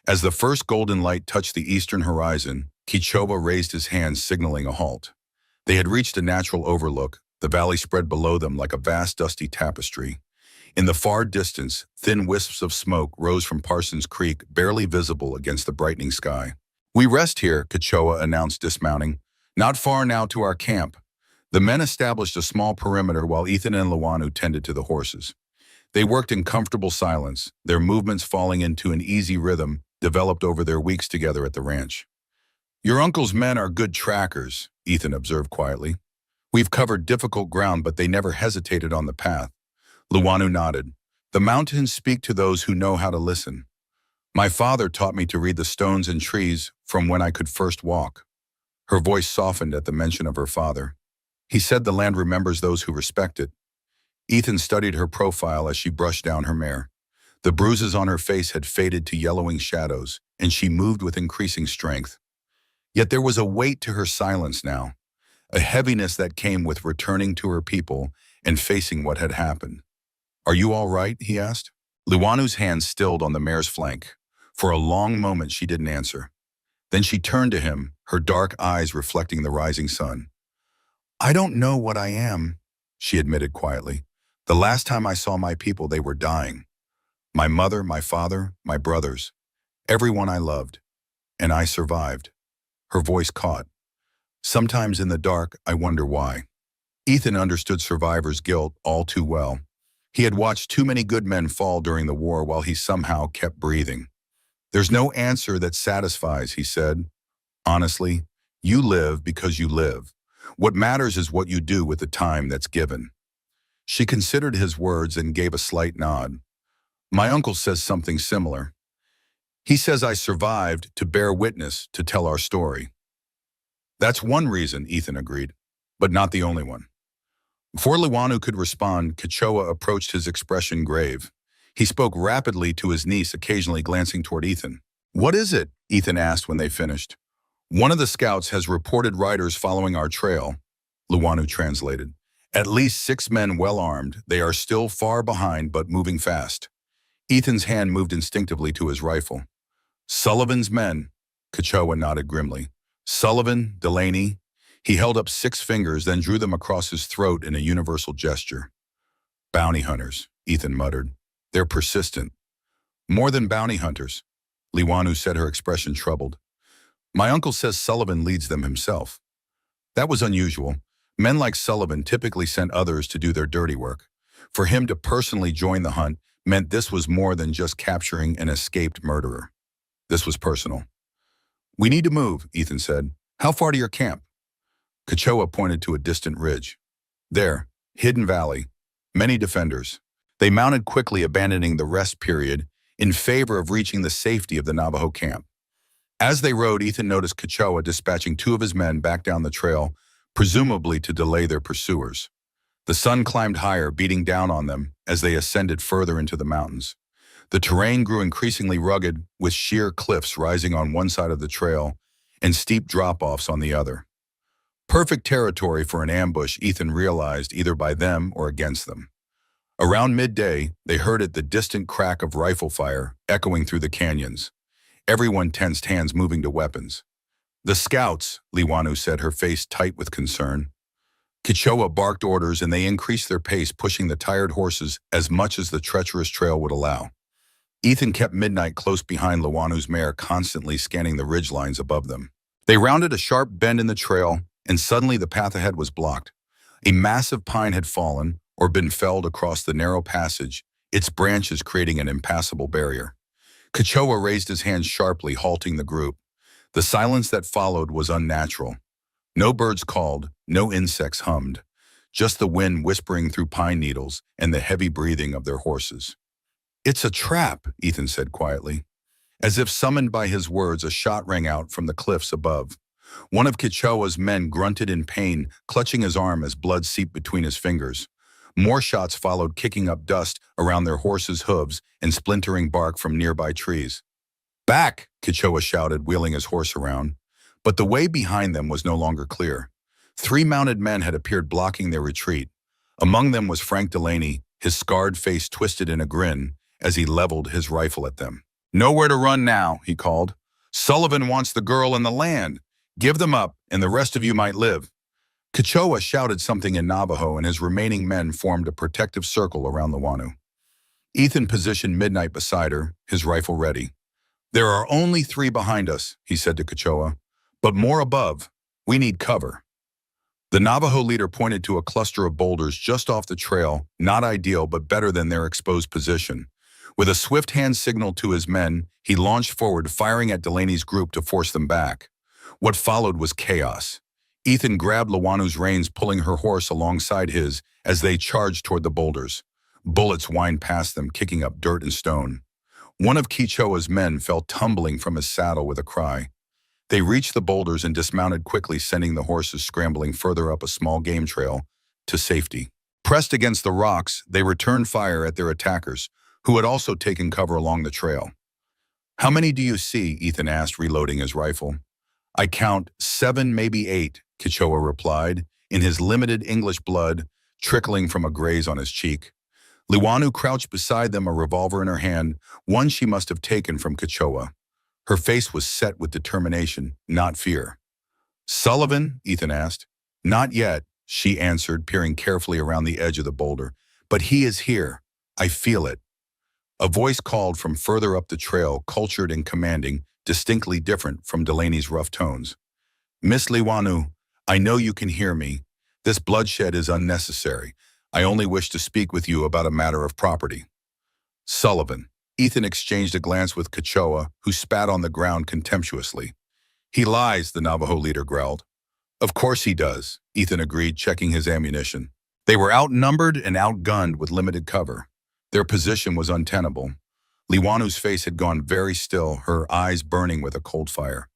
As the first golden light touched the eastern horizon, Kichova raised his hand, signaling a halt. They had reached a natural overlook, the valley spread below them like a vast dusty tapestry. In the far distance, thin wisps of smoke rose from Parsons Creek, barely visible against the brightening sky. "We rest here," Kichowa announced, dismounting. "Not far now to our camp." The men established a small perimeter while Ethan and Lawanu tended to the horses. They worked in comfortable silence, their movements falling into an easy rhythm developed over their weeks together at the ranch. "Your uncle's men are good trackers," Ethan observed quietly. "We've covered difficult ground, but they never hesitated on the path." Lawanu nodded. "The mountains speak to those who know how to listen. My father taught me to read the stones and trees from when I could first walk." Her voice softened at the mention of her father. "He said the land remembers those who respect it." Ethan studied her profile as she brushed down her mare. The bruises on her face had faded to yellowing shadows, and she moved with increasing strength. Yet there was a weight to her silence now, a heaviness that came with returning to her people and facing what had happened. "Are you all right?" he asked. Luanu's hand stilled on the mare's flank. For a long moment she didn't answer. Then she turned to him, her dark eyes reflecting the rising sun. "I don't know what I am," she admitted quietly. "The last time I saw my people, they were dying. My mother, my father, my brothers, everyone I loved. And I survived." Her voice caught. "Sometimes in the dark, I wonder why." Ethan understood survivor's guilt all too well. He had watched too many good men fall during the war while he somehow kept breathing. "There's no answer that satisfies," he said. "Honestly, you live because you live. What matters is what you do with the time that's given." She considered his words and gave a slight nod. "My uncle says something similar. He says I survived to bear witness, to tell our story." "That's one reason," Ethan agreed, "but not the only one." Before Lawanu could respond, Kichowa approached, his expression grave. He spoke rapidly to his niece, occasionally glancing toward Ethan. "What is it?" Ethan asked when they finished. "One of the scouts has reported riders following our trail," Lawanu translated. "At least 6 men well armed. They are still far behind, but moving fast." Ethan's hand moved instinctively to his rifle. "Sullivan's men," Kichowa nodded grimly. "Sullivan, Delaney." He held up 6 fingers, then drew them across his throat in a universal gesture. "Bounty hunters," Ethan muttered. "They're persistent." "More than bounty hunters," Lawanu said, her expression troubled. "My uncle says Sullivan leads them himself." That was unusual. Men like Sullivan typically sent others to do their dirty work. For him to personally join the hunt meant this was more than just capturing an escaped murderer. This was personal. "We need to move," Ethan said. "How far to your camp?" Kichowa pointed to a distant ridge. "There, hidden valley. Many defenders." They mounted quickly, abandoning the rest period in favor of reaching the safety of the Navajo camp. As they rode, Ethan noticed Kichowa dispatching 2 of his men back down the trail, presumably to delay their pursuers. The sun climbed higher, beating down on them as they ascended further into the mountains. The terrain grew increasingly rugged, with sheer cliffs rising on one side of the trail and steep drop-offs on the other. Perfect territory for an ambush, Ethan realized, either by them or against them. Around midday, they heard the distant crack of rifle fire echoing through the canyons. Everyone tensed, hands moving to weapons. "The scouts," Lawanu said, her face tight with concern. Kichowa barked orders, and they increased their pace, pushing the tired horses as much as the treacherous trail would allow. Ethan kept Midnight close behind Lawanu's mare, constantly scanning the ridgelines above them. They rounded a sharp bend in the trail, and suddenly the path ahead was blocked. A massive pine had fallen, or been felled across the narrow passage, its branches creating an impassable barrier. Kechoa raised his hands sharply, halting the group. The silence that followed was unnatural. No birds called, no insects hummed, just the wind whispering through pine needles and the heavy breathing of their horses. "It's a trap," Ethan said quietly. As if summoned by his words, a shot rang out from the cliffs above. One of Kechoa's men grunted in pain, clutching his arm as blood seeped between his fingers. More shots followed, kicking up dust around their horses' hooves and splintering bark from nearby trees. "Back!" Kechoa shouted, wheeling his horse around. But the way behind them was no longer clear. Three mounted men had appeared, blocking their retreat. Among them was Frank Delaney, his scarred face twisted in a grin as he leveled his rifle at them. "Nowhere to run now," he called. "Sullivan wants the girl and the land. Give them up, and the rest of you might live." Kechoa shouted something in Navajo, and his remaining men formed a protective circle around Luanu. Ethan positioned Midnight beside her, his rifle ready. "There are only three behind us," he said to Kechoa, "but more above. We need cover." The Navajo leader pointed to a cluster of boulders just off the trail, not ideal but better than their exposed position. With a swift hand signal to his men, he launched forward, firing at Delaney's group to force them back. What followed was chaos. Ethan grabbed Luanu's reins, pulling her horse alongside his as they charged toward the boulders. Bullets whined past them, kicking up dirt and stone. One of Kechoa's men fell tumbling from his saddle with a cry. They reached the boulders and dismounted quickly, sending the horses scrambling further up a small game trail to safety. Pressed against the rocks, they returned fire at their attackers, who had also taken cover along the trail. "How many do you see?" Ethan asked, reloading his rifle. "I count 7, maybe 8, Kechoa replied, in his limited English blood trickling from a graze on his cheek. Luanu crouched beside them, a revolver in her hand, one she must have taken from Kechoa. Her face was set with determination, not fear. "Sullivan?" Ethan asked. "Not yet," she answered, peering carefully around the edge of the boulder. "But he is here. I feel it." A voice called from further up the trail, cultured and commanding, distinctly different from Delaney's rough tones. "Miss Luanu, I know you can hear me. This bloodshed is unnecessary. I only wish to speak with you about a matter of property." "Sullivan." Ethan exchanged a glance with Kechoa, who spat on the ground contemptuously. "He lies," the Navajo leader growled. "Of course he does," Ethan agreed, checking his ammunition. They were outnumbered and outgunned with limited cover. Their position was untenable. Luanu's face had gone very still, her eyes burning with a cold fire.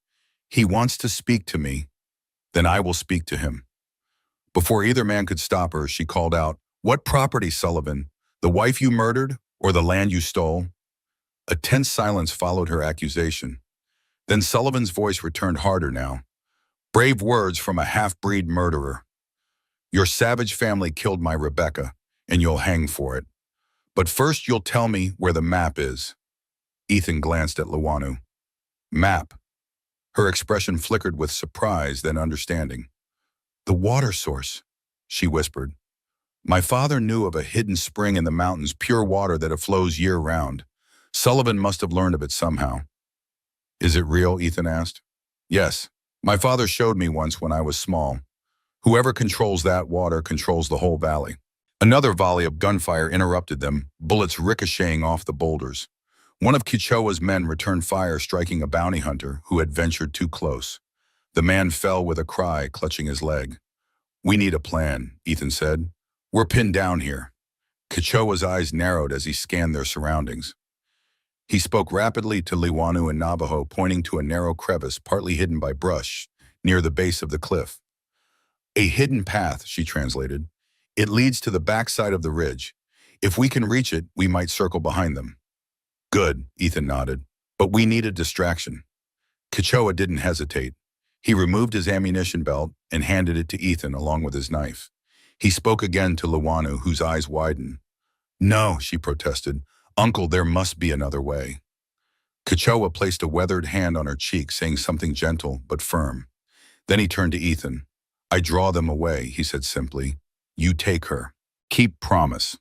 "He wants to speak to me. Then I will speak to him." Before either man could stop her, she called out, "What property, Sullivan? The wife you murdered or the land you stole?" A tense silence followed her accusation. Then Sullivan's voice returned, harder now. "Brave words from a half-breed murderer. Your savage family killed my Rebecca, and you'll hang for it. But first you'll tell me where the map is." Ethan glanced at Luanu. "Map." Her expression flickered with surprise, then understanding. "The water source," she whispered. "My father knew of a hidden spring in the mountains, pure water that flows year-round. Sullivan must have learned of it somehow." "Is it real?" Ethan asked. "Yes. My father showed me once when I was small. Whoever controls that water controls the whole valley." Another volley of gunfire interrupted them, bullets ricocheting off the boulders. One of Kechoa's men returned fire, striking a bounty hunter who had ventured too close. The man fell with a cry, clutching his leg. "We need a plan," Ethan said. "We're pinned down here." Kechoa's eyes narrowed as he scanned their surroundings. He spoke rapidly to Luanu in Navajo, pointing to a narrow crevice partly hidden by brush near the base of the cliff. "A hidden path," she translated. "It leads to the backside of the ridge. If we can reach it, we might circle behind them." "Good," Ethan nodded. "But we need a distraction." Kechoa didn't hesitate. He removed his ammunition belt and handed it to Ethan along with his knife. He spoke again to Luanu, whose eyes widened. "No," she protested. "Uncle, there must be another way." Kechoa placed a weathered hand on her cheek, saying something gentle but firm. Then he turned to Ethan. "I draw them away," he said simply. "You take her. Keep promise."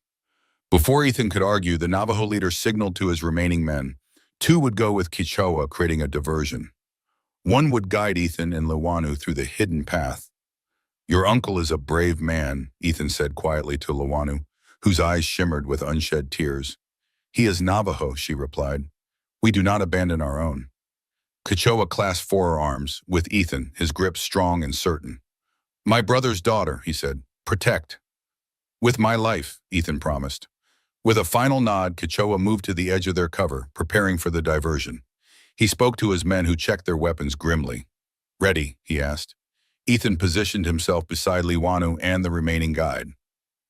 Before Ethan could argue, the Navajo leader signaled to his remaining men. 2 would go with Kechoa, creating a diversion. 1 would guide Ethan and Luanu through the hidden path. Your uncle is a brave man, Ethan said quietly to Luanu, whose eyes shimmered with unshed tears. He is Navajo, she replied. We do not abandon our own. Kechoa clasped forearms with Ethan, his grip strong and certain. My brother's daughter, he said. Protect. With my life, Ethan promised. With a final nod, Kechoa moved to the edge of their cover, preparing for the diversion. He spoke to his men who checked their weapons grimly. Ready, he asked. Ethan positioned himself beside Liwanu and the remaining guide.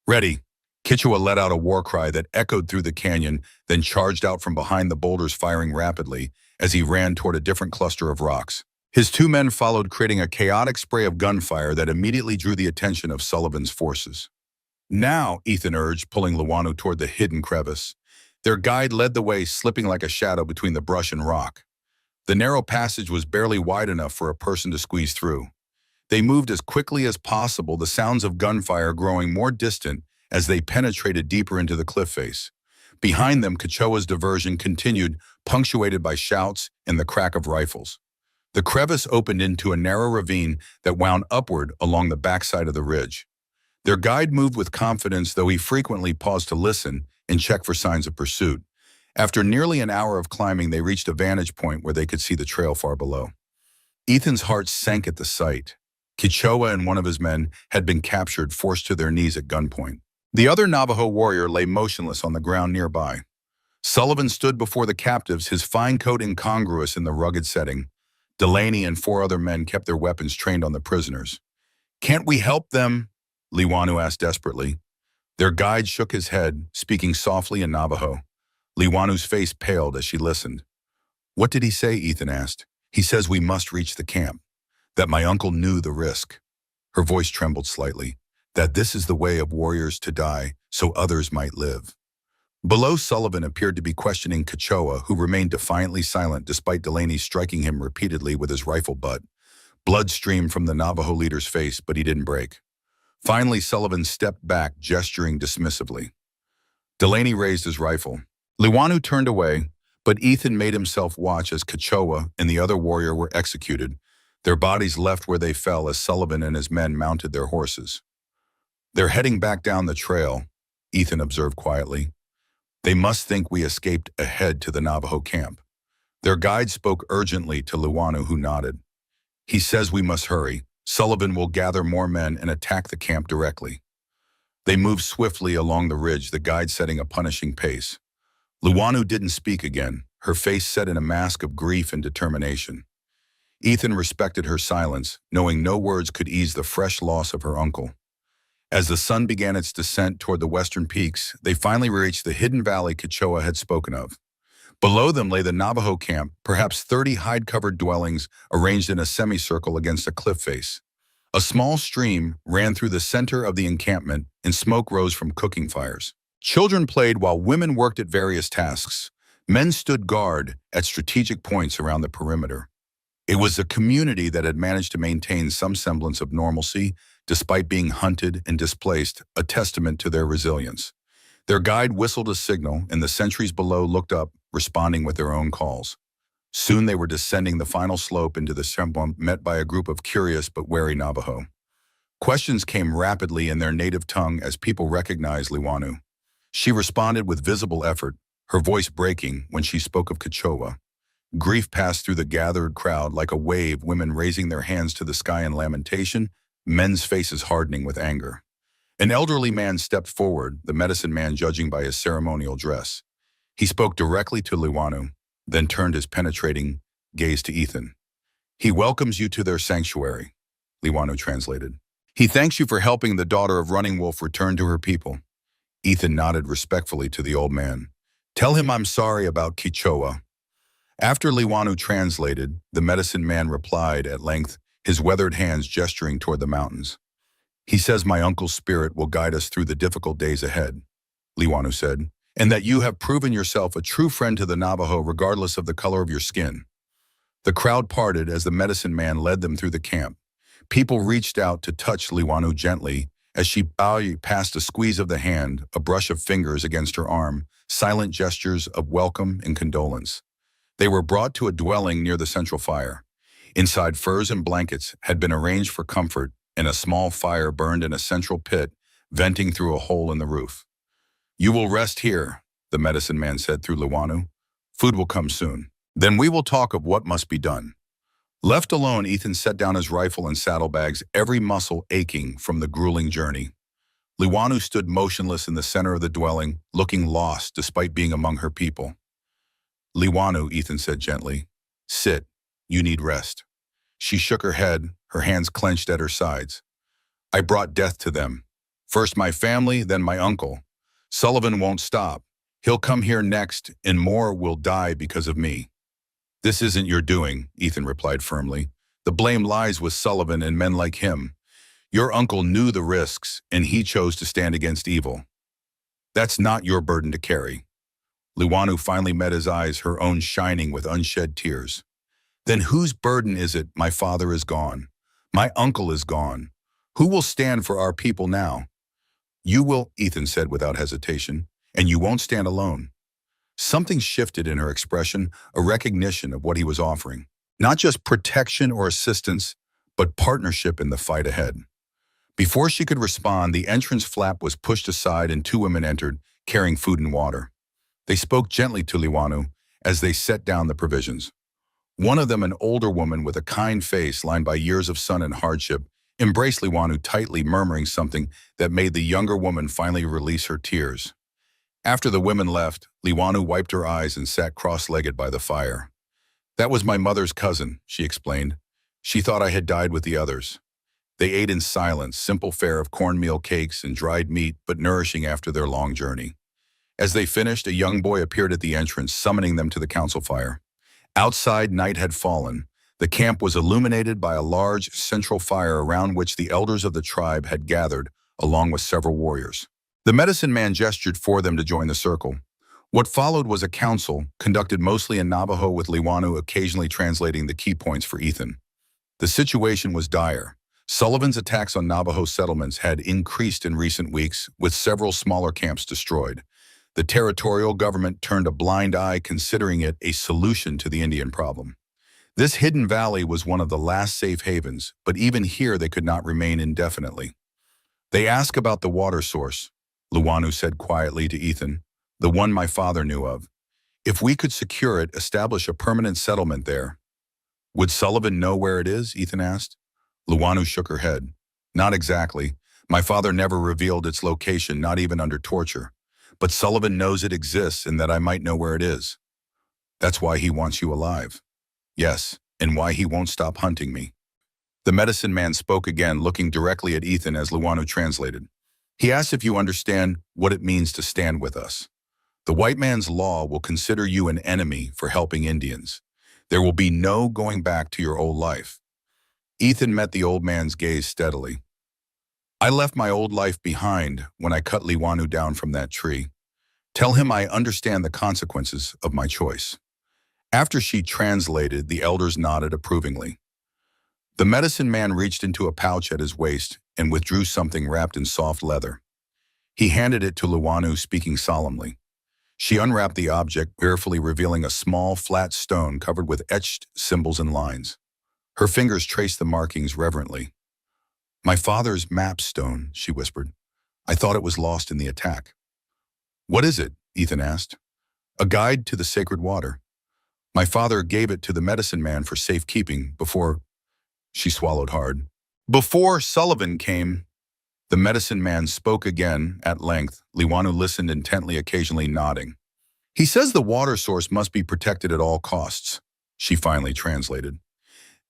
Ready. Kechoa let out a war cry that echoed through the canyon, then charged out from behind the boulders, firing rapidly as he ran toward a different cluster of rocks. His two men followed, creating a chaotic spray of gunfire that immediately drew the attention of Sullivan's forces. Now, Ethan urged, pulling Luanu toward the hidden crevice. Their guide led the way, slipping like a shadow between the brush and rock. The narrow passage was barely wide enough for a person to squeeze through. They moved as quickly as possible, the sounds of gunfire growing more distant as they penetrated deeper into the cliff face. Behind them, Kechoa's diversion continued, punctuated by shouts and the crack of rifles. The crevice opened into a narrow ravine that wound upward along the backside of the ridge. Their guide moved with confidence, though he frequently paused to listen and check for signs of pursuit. After nearly an hour of climbing, they reached a vantage point where they could see the trail far below. Ethan's heart sank at the sight. Kechoa and one of his men had been captured, forced to their knees at gunpoint. The other Navajo warrior lay motionless on the ground nearby. Sullivan stood before the captives, his fine coat incongruous in the rugged setting. Delaney and four other men kept their weapons trained on the prisoners. Can't we help them? Liwanu asked desperately. Their guide shook his head, speaking softly in Navajo. Liwanu's face paled as she listened. What did he say? Ethan asked. He says we must reach the camp. That my uncle knew the risk. Her voice trembled slightly. That this is the way of warriors to die, so others might live. Below, Sullivan appeared to be questioning Kechoa, who remained defiantly silent despite Delaney striking him repeatedly with his rifle butt. Blood streamed from the Navajo leader's face, but he didn't break. Finally, Sullivan stepped back, gesturing dismissively. Delaney raised his rifle. Liwanu turned away, but Ethan made himself watch as Kechoa and the other warrior were executed, their bodies left where they fell as Sullivan and his men mounted their horses. They're heading back down the trail, Ethan observed quietly. They must think we escaped ahead to the Navajo camp. Their guide spoke urgently to Liwanu, who nodded. He says we must hurry. Sullivan will gather more men and attack the camp directly. They moved swiftly along the ridge, the guide setting a punishing pace. Liwanu didn't speak again, her face set in a mask of grief and determination. Ethan respected her silence, knowing no words could ease the fresh loss of her uncle. As the sun began its descent toward the western peaks, they finally reached the hidden valley Kechoa had spoken of. Below them lay the Navajo camp, perhaps 30 hide-covered dwellings arranged in a semicircle against a cliff face. A small stream ran through the center of the encampment, and smoke rose from cooking fires. Children played while women worked at various tasks. Men stood guard at strategic points around the perimeter. It was a community that had managed to maintain some semblance of normalcy despite being hunted and displaced, a testament to their resilience. Their guide whistled a signal, and the sentries below looked up, responding with their own calls. Soon they were descending the final slope into the swamp, met by a group of curious but wary Navajo. Questions came rapidly in their native tongue as people recognized Liwanu. She responded with visible effort, her voice breaking when she spoke of Kechoa. Grief passed through the gathered crowd like a wave, women raising their hands to the sky in lamentation, men's faces hardening with anger. An elderly man stepped forward, the medicine man judging by his ceremonial dress. He spoke directly to Liwanu, then turned his penetrating gaze to Ethan. He welcomes you to their sanctuary, Liwanu translated. He thanks you for helping the daughter of Running Wolf return to her people. Ethan nodded respectfully to the old man. Tell him I'm sorry about Kechoa. After Liwanu translated, the medicine man replied at length, his weathered hands gesturing toward the mountains. He says my uncle's spirit will guide us through the difficult days ahead, Liwanu said, and that you have proven yourself a true friend to the Navajo regardless of the color of your skin. The crowd parted as the medicine man led them through the camp. People reached out to touch Liwanu gently as she bowed past a squeeze of the hand, a brush of fingers against her arm, silent gestures of welcome and condolence. They were brought to a dwelling near the central fire. Inside, furs and blankets had been arranged for comfort, and a small fire burned in a central pit, venting through a hole in the roof. "You will rest here," the medicine man said through Liwanu. "Food will come soon. Then we will talk of what must be done." Left alone, Ethan set down his rifle and saddlebags, every muscle aching from the grueling journey. Liwanu stood motionless in the center of the dwelling, looking lost despite being among her people. "Liwanu," Ethan said gently, "sit. You need rest." She shook her head, her hands clenched at her sides. "I brought death to them. First my family, then my uncle. Sullivan won't stop. He'll come here next, and more will die because of me." "This isn't your doing," Ethan replied firmly. "The blame lies with Sullivan and men like him. Your uncle knew the risks, and he chose to stand against evil. That's not your burden to carry." Liwanu finally met his eyes, her own shining with unshed tears. "Then whose burden is it? My father is gone. My uncle is gone. Who will stand for our people now?" "You will," Ethan said without hesitation, "and you won't stand alone." Something shifted in her expression, a recognition of what he was offering. Not just protection or assistance, but partnership in the fight ahead. Before she could respond, the entrance flap was pushed aside and two women entered, carrying food and water. They spoke gently to Liwanu as they set down the provisions. One of them, an older woman with a kind face lined by years of sun and hardship, embraced Liwanu tightly, murmuring something that made the younger woman finally release her tears. After the women left, Liwanu wiped her eyes and sat cross-legged by the fire. "That was my mother's cousin," she explained. "She thought I had died with the others." They ate in silence, simple fare of cornmeal cakes and dried meat, but nourishing after their long journey. As they finished, a young boy appeared at the entrance, summoning them to the council fire. Outside, night had fallen. The camp was illuminated by a large central fire around which the elders of the tribe had gathered, along with several warriors. The medicine man gestured for them to join the circle. What followed was a council, conducted mostly in Navajo, with Liwanu occasionally translating the key points for Ethan. The situation was dire. Sullivan's attacks on Navajo settlements had increased in recent weeks, with several smaller camps destroyed. The territorial government turned a blind eye, considering it a solution to the Indian problem. This hidden valley was one of the last safe havens, but even here they could not remain indefinitely. "They ask about the water source," Liwanu said quietly to Ethan, "the one my father knew of. If we could secure it, establish a permanent settlement there." "Would Sullivan know where it is?" Ethan asked. Liwanu shook her head. "Not exactly. My father never revealed its location, not even under torture. But Sullivan knows it exists and that I might know where it is." "That's why he wants you alive." "Yes, and why he won't stop hunting me." The medicine man spoke again, looking directly at Ethan as Liwanu translated. "He asks if you understand what it means to stand with us. The white man's law will consider you an enemy for helping Indians. There will be no going back to your old life." Ethan met the old man's gaze steadily. "I left my old life behind when I cut Liwanu down from that tree. Tell him I understand the consequences of my choice." After she translated, the elders nodded approvingly. The medicine man reached into a pouch at his waist and withdrew something wrapped in soft leather. He handed it to Liwanu, speaking solemnly. She unwrapped the object, carefully revealing a small, flat stone covered with etched symbols and lines. Her fingers traced the markings reverently. "My father's map stone," she whispered. "I thought it was lost in the attack." "What is it?" Ethan asked. "A guide to the sacred water. My father gave it to the medicine man for safekeeping before—" She swallowed hard. "Before Sullivan came." The medicine man spoke again, at length. Liwanu listened intently, occasionally nodding. "He says the water source must be protected at all costs," she finally translated.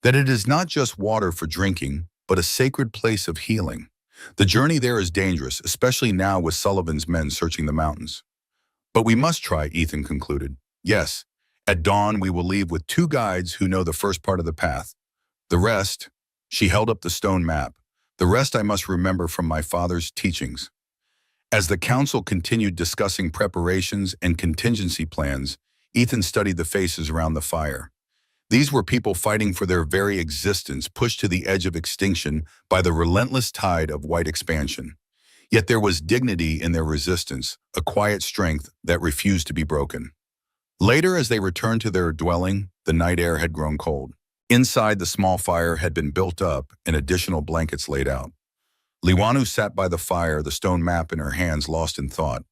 "That it is not just water for drinking, but a sacred place of healing. The journey there is dangerous, especially now with Sullivan's men searching the mountains." "But we must try," Ethan concluded. "Yes, at dawn we will leave with two guides who know the first part of the path. The rest," she held up the stone map, "the rest I must remember from my father's teachings." As the council continued discussing preparations and contingency plans, Ethan studied the faces around the fire. These were people fighting for their very existence, pushed to the edge of extinction by the relentless tide of white expansion. Yet there was dignity in their resistance, a quiet strength that refused to be broken. Later, as they returned to their dwelling, the night air had grown cold. Inside, the small fire had been built up and additional blankets laid out. Liwanu sat by the fire, the stone map in her hands, lost in thought.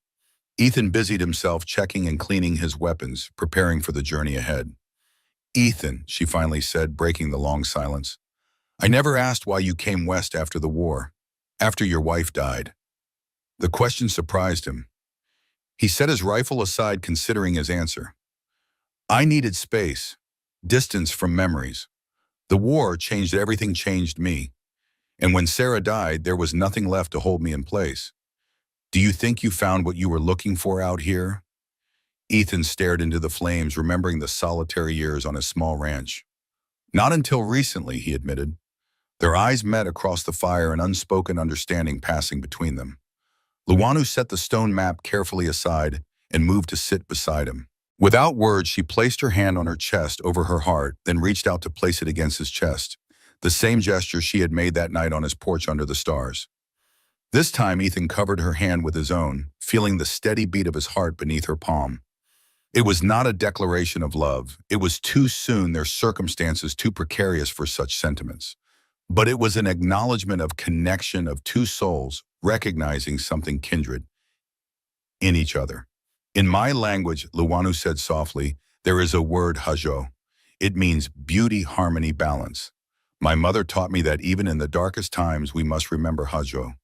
Ethan busied himself checking and cleaning his weapons, preparing for the journey ahead. "Ethan," she finally said, breaking the long silence, "I never asked why you came west after the war, after your wife died." The question surprised him. He set his rifle aside, considering his answer. "I needed space, distance from memories. The war changed everything, changed me. And when Sarah died, there was nothing left to hold me in place. Do you think you found what you were looking for out here?" Ethan stared into the flames, remembering the solitary years on his small ranch. "Not until recently," he admitted. Their eyes met across the fire, an unspoken understanding passing between them. Luanu set the stone map carefully aside and moved to sit beside him. Without words, she placed her hand on her chest over her heart, then reached out to place it against his chest, the same gesture she had made that night on his porch under the stars. This time, Ethan covered her hand with his own, feeling the steady beat of his heart beneath her palm. It was not a declaration of love. It was too soon, their circumstances too precarious for such sentiments. But it was an acknowledgement of connection of two souls, recognizing something kindred in each other. "In my language," Luwanu said softly, "there is a word, hajo. It means beauty, harmony, balance. My mother taught me that even in the darkest times we must remember hajo,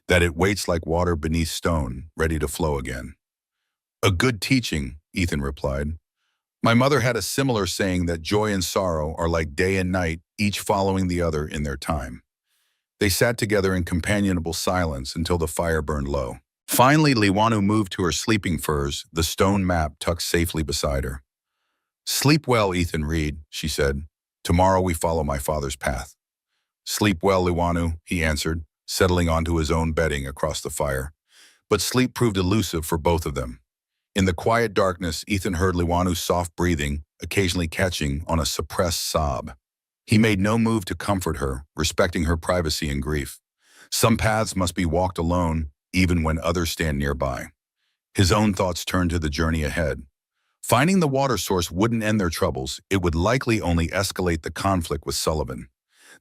that it waits like water beneath stone, ready to flow again." "A good teaching," Ethan replied. "My mother had a similar saying that joy and sorrow are like day and night, each following the other in their time." They sat together in companionable silence until the fire burned low. Finally, Liwanu moved to her sleeping furs, the stone map tucked safely beside her. "Sleep well, Ethan Reed," she said. "Tomorrow we follow my father's path." "Sleep well, Liwanu," he answered, settling onto his own bedding across the fire. But sleep proved elusive for both of them. In the quiet darkness, Ethan heard Liwanu's soft breathing, occasionally catching on a suppressed sob. He made no move to comfort her, respecting her privacy and grief. Some paths must be walked alone, even when others stand nearby. His own thoughts turned to the journey ahead. Finding the water source wouldn't end their troubles. It would likely only escalate the conflict with Sullivan.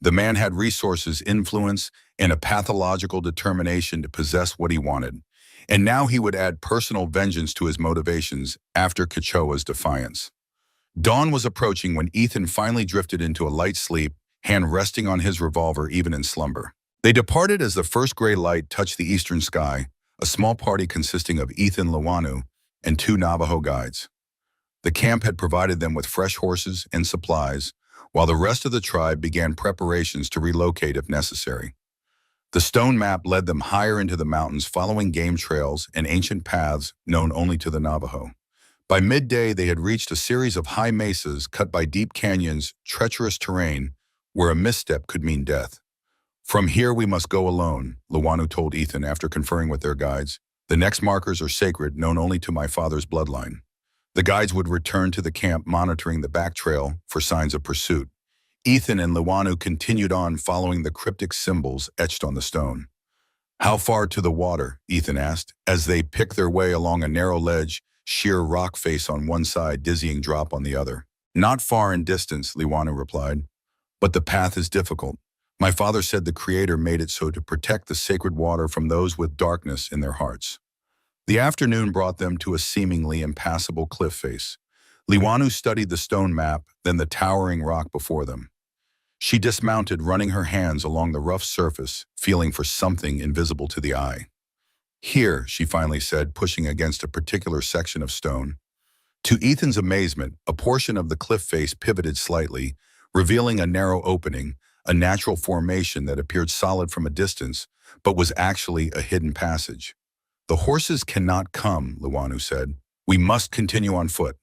The man had resources, influence, and a pathological determination to possess what he wanted. And now he would add personal vengeance to his motivations after Kechoa's defiance. Dawn was approaching when Ethan finally drifted into a light sleep, hand resting on his revolver even in slumber. They departed as the first gray light touched the eastern sky, a small party consisting of Ethan, Liwanu, and 2 Navajo guides. The camp had provided them with fresh horses and supplies, while the rest of the tribe began preparations to relocate if necessary. The stone map led them higher into the mountains, following game trails and ancient paths known only to the Navajo. By midday, they had reached a series of high mesas cut by deep canyons, treacherous terrain, where a misstep could mean death. "From here we must go alone," Liwanu told Ethan after conferring with their guides. "The next markers are sacred, known only to my father's bloodline." The guides would return to the camp, monitoring the back trail for signs of pursuit. Ethan and Liwanu continued on, following the cryptic symbols etched on the stone. "How far to the water?" Ethan asked, as they picked their way along a narrow ledge, sheer rock face on one side, dizzying drop on the other. "Not far in distance," Liwanu replied. "But the path is difficult. My father said the Creator made it so to protect the sacred water from those with darkness in their hearts." The afternoon brought them to a seemingly impassable cliff face. Liwanu studied the stone map, then the towering rock before them. She dismounted, running her hands along the rough surface, feeling for something invisible to the eye. "Here," she finally said, pushing against a particular section of stone. To Ethan's amazement, a portion of the cliff face pivoted slightly, revealing a narrow opening, a natural formation that appeared solid from a distance, but was actually a hidden passage. "The horses cannot come," Liwanu said. "We must continue on foot."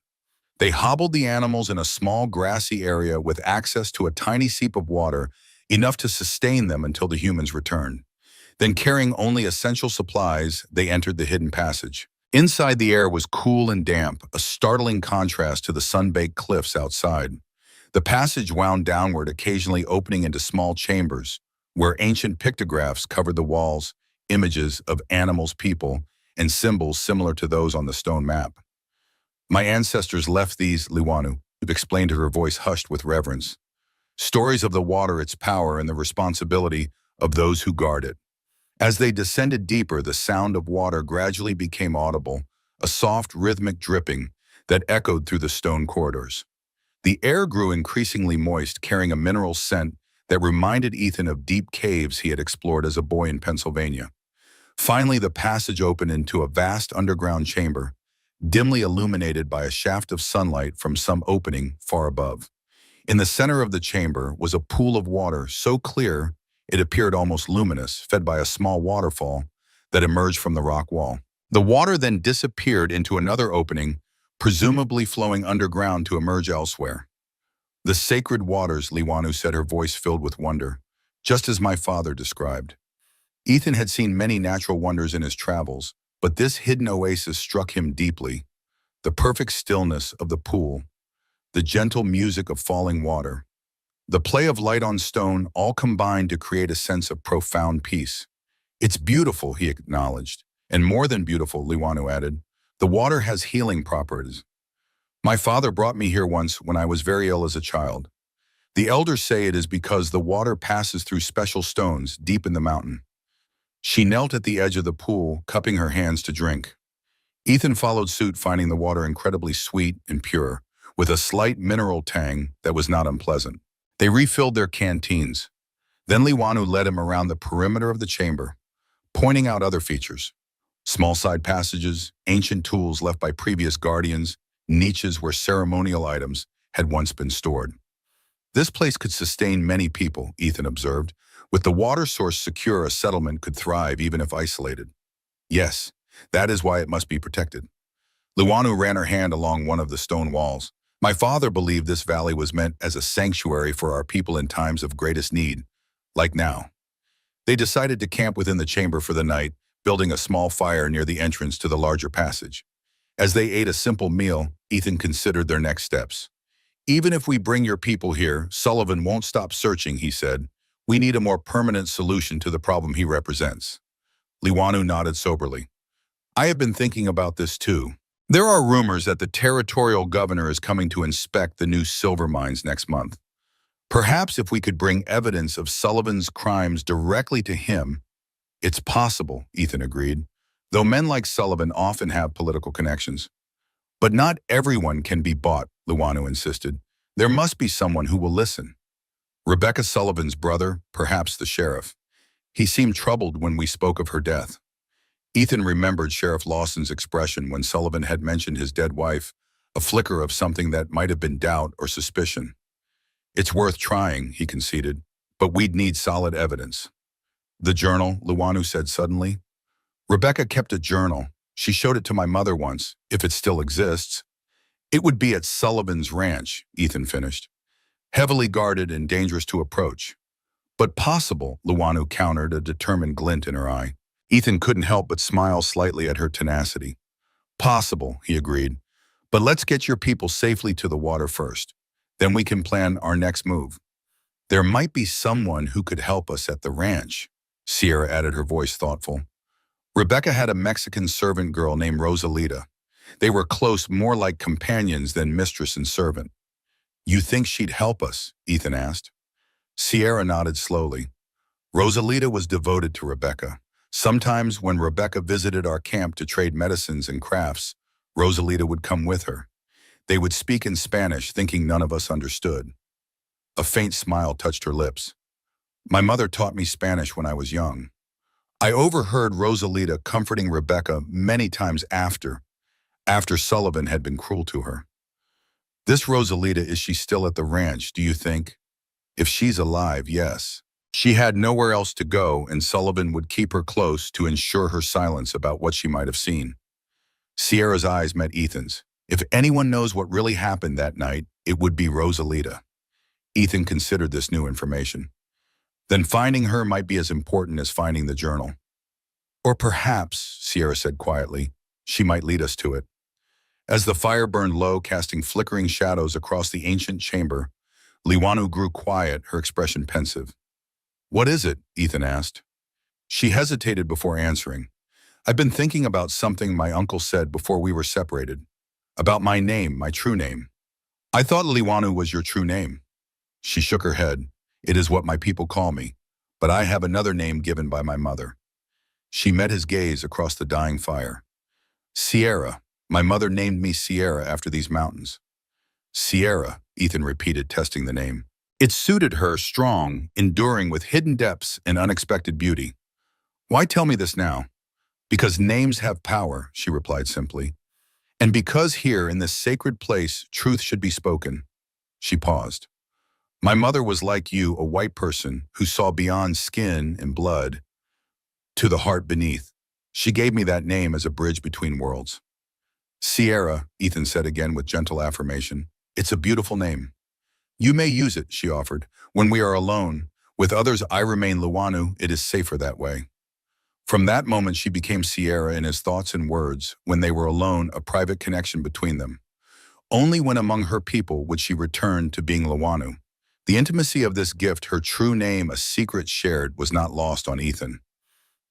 They hobbled the animals in a small grassy area with access to a tiny seep of water, enough to sustain them until the humans returned. Then, carrying only essential supplies, they entered the hidden passage. Inside, the air was cool and damp, a startling contrast to the sun-baked cliffs outside. The passage wound downward, occasionally opening into small chambers, where ancient pictographs covered the walls, images of animals, people, and symbols similar to those on the stone map. "My ancestors left these," Liwanu explained, her voice hushed with reverence. Stories of the water, its power, and the responsibility of those who guard it. As they descended deeper, the sound of water gradually became audible, a soft, rhythmic dripping that echoed through the stone corridors. The air grew increasingly moist, carrying a mineral scent that reminded Ethan of deep caves he had explored as a boy in Pennsylvania. Finally, the passage opened into a vast underground chamber, dimly illuminated by a shaft of sunlight from some opening far above. In the center of the chamber was a pool of water so clear it appeared almost luminous, fed by a small waterfall that emerged from the rock wall. The water then disappeared into another opening, presumably flowing underground to emerge elsewhere. The sacred waters, Liwanu said, her voice filled with wonder, just as my father described. Ethan had seen many natural wonders in his travels, but this hidden oasis struck him deeply. The perfect stillness of the pool, the gentle music of falling water, the play of light on stone all combined to create a sense of profound peace. It's beautiful, he acknowledged, and more than beautiful, Liwanu added. The water has healing properties. My father brought me here once when I was very ill as a child. The elders say it is because the water passes through special stones deep in the mountain. She knelt at the edge of the pool, cupping her hands to drink. Ethan followed suit, finding the water incredibly sweet and pure, with a slight mineral tang that was not unpleasant. They refilled their canteens. Then Liwanu led him around the perimeter of the chamber, pointing out other features. Small side passages, ancient tools left by previous guardians, niches where ceremonial items had once been stored. This place could sustain many people, Ethan observed. With the water source secure, a settlement could thrive even if isolated. Yes, that is why it must be protected. Liwanu ran her hand along one of the stone walls. My father believed this valley was meant as a sanctuary for our people in times of greatest need, like now. They decided to camp within the chamber for the night, building a small fire near the entrance to the larger passage. As they ate a simple meal, Ethan considered their next steps. Even if we bring your people here, Sullivan won't stop searching, he said. We need a more permanent solution to the problem he represents. Liwanu nodded soberly. I have been thinking about this too. There are rumors that the territorial governor is coming to inspect the new silver mines next month. Perhaps if we could bring evidence of Sullivan's crimes directly to him. It's possible, Ethan agreed, though men like Sullivan often have political connections. But not everyone can be bought, Liwanu insisted. There must be someone who will listen. Rebecca Sullivan's brother, perhaps the sheriff. He seemed troubled when we spoke of her death. Ethan remembered Sheriff Lawson's expression when Sullivan had mentioned his dead wife, a flicker of something that might have been doubt or suspicion. It's worth trying, he conceded, but we'd need solid evidence. The journal, Liwanu said suddenly. Rebecca kept a journal. She showed it to my mother once, if it still exists. It would be at Sullivan's ranch, Ethan finished. Heavily guarded and dangerous to approach. But possible, Liwanu countered, a determined glint in her eye. Ethan couldn't help but smile slightly at her tenacity. Possible, he agreed. But let's get your people safely to the water first. Then we can plan our next move. There might be someone who could help us at the ranch, Sierra added, her voice thoughtful. Rebecca had a Mexican servant girl named Rosalita. They were close, more like companions than mistress and servant. You think she'd help us? Ethan asked. Sierra nodded slowly. Rosalita was devoted to Rebecca. Sometimes when Rebecca visited our camp to trade medicines and crafts, Rosalita would come with her. They would speak in Spanish, thinking none of us understood. A faint smile touched her lips. My mother taught me Spanish when I was young. I overheard Rosalita comforting Rebecca many times after Sullivan had been cruel to her. This Rosalita, is she still at the ranch, do you think? If she's alive, yes. She had nowhere else to go, and Sullivan would keep her close to ensure her silence about what she might have seen. Sierra's eyes met Ethan's. If anyone knows what really happened that night, it would be Rosalita. Ethan considered this new information. Then finding her might be as important as finding the journal. Or perhaps, Sierra said quietly, she might lead us to it. As the fire burned low, casting flickering shadows across the ancient chamber, Liwanu grew quiet, her expression pensive. What is it? Ethan asked. She hesitated before answering. I've been thinking about something my uncle said before we were separated. About my name, my true name. I thought Liwanu was your true name. She shook her head. It is what my people call me, but I have another name given by my mother. She met his gaze across the dying fire. Sierra. My mother named me Sierra after these mountains. Sierra, Ethan repeated, testing the name. It suited her, strong, enduring with hidden depths and unexpected beauty. Why tell me this now? Because names have power, she replied simply. And because here in this sacred place, truth should be spoken. She paused. My mother was like you, a white person who saw beyond skin and blood to the heart beneath. She gave me that name as a bridge between worlds. Sierra, Ethan said again with gentle affirmation. It's a beautiful name. You may use it, she offered. When we are alone, with others I remain Luanu, it is safer that way. From that moment she became Sierra in his thoughts and words. When they were alone, a private connection between them. Only when among her people would she return to being Luanu. The intimacy of this gift, her true name, a secret shared, was not lost on Ethan.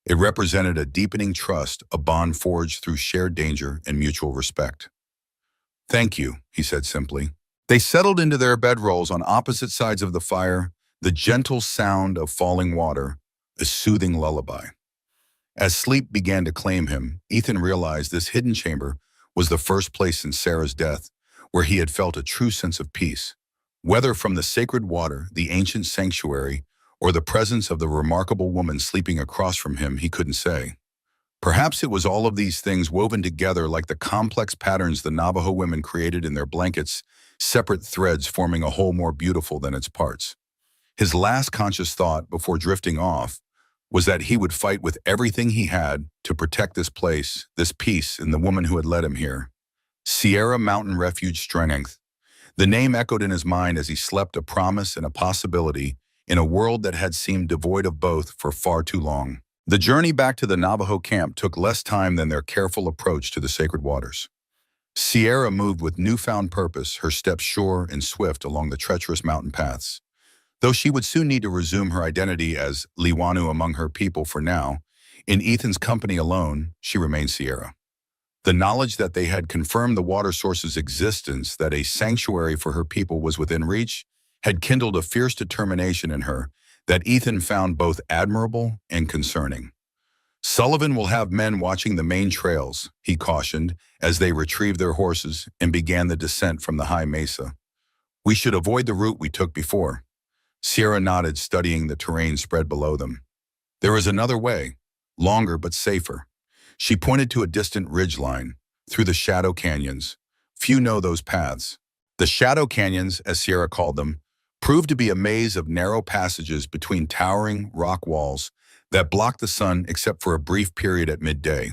It represented a deepening trust, a bond forged through shared danger and mutual respect. Thank you, he said simply. They settled into their bedrolls on opposite sides of the fire, the gentle sound of falling water, a soothing lullaby. As sleep began to claim him, Ethan realized this hidden chamber was the first place since Sarah's death where he had felt a true sense of peace. Whether from the sacred water, the ancient sanctuary, or the presence of the remarkable woman sleeping across from him, he couldn't say. Perhaps it was all of these things woven together like the complex patterns the Navajo women created in their blankets, separate threads forming a whole more beautiful than its parts. His last conscious thought before drifting off was that he would fight with everything he had to protect this place, this peace, and the woman who had led him here. Sierra Mountain Refuge Strength. The name echoed in his mind as he slept, a promise and a possibility in a world that had seemed devoid of both for far too long. The journey back to the Navajo camp took less time than their careful approach to the sacred waters. Sierra moved with newfound purpose, her steps sure and swift along the treacherous mountain paths. Though she would soon need to resume her identity as Liwanu among her people for now, in Ethan's company alone, she remained Sierra. The knowledge that they had confirmed the water source's existence, that a sanctuary for her people was within reach, had kindled a fierce determination in her that Ethan found both admirable and concerning. Sullivan will have men watching the main trails, he cautioned, as they retrieved their horses and began the descent from the high mesa. We should avoid the route we took before. Sierra nodded, studying the terrain spread below them. There is another way, longer but safer. She pointed to a distant ridgeline, through the shadow canyons. Few know those paths. The shadow canyons, as Sierra called them, proved to be a maze of narrow passages between towering rock walls that blocked the sun except for a brief period at midday.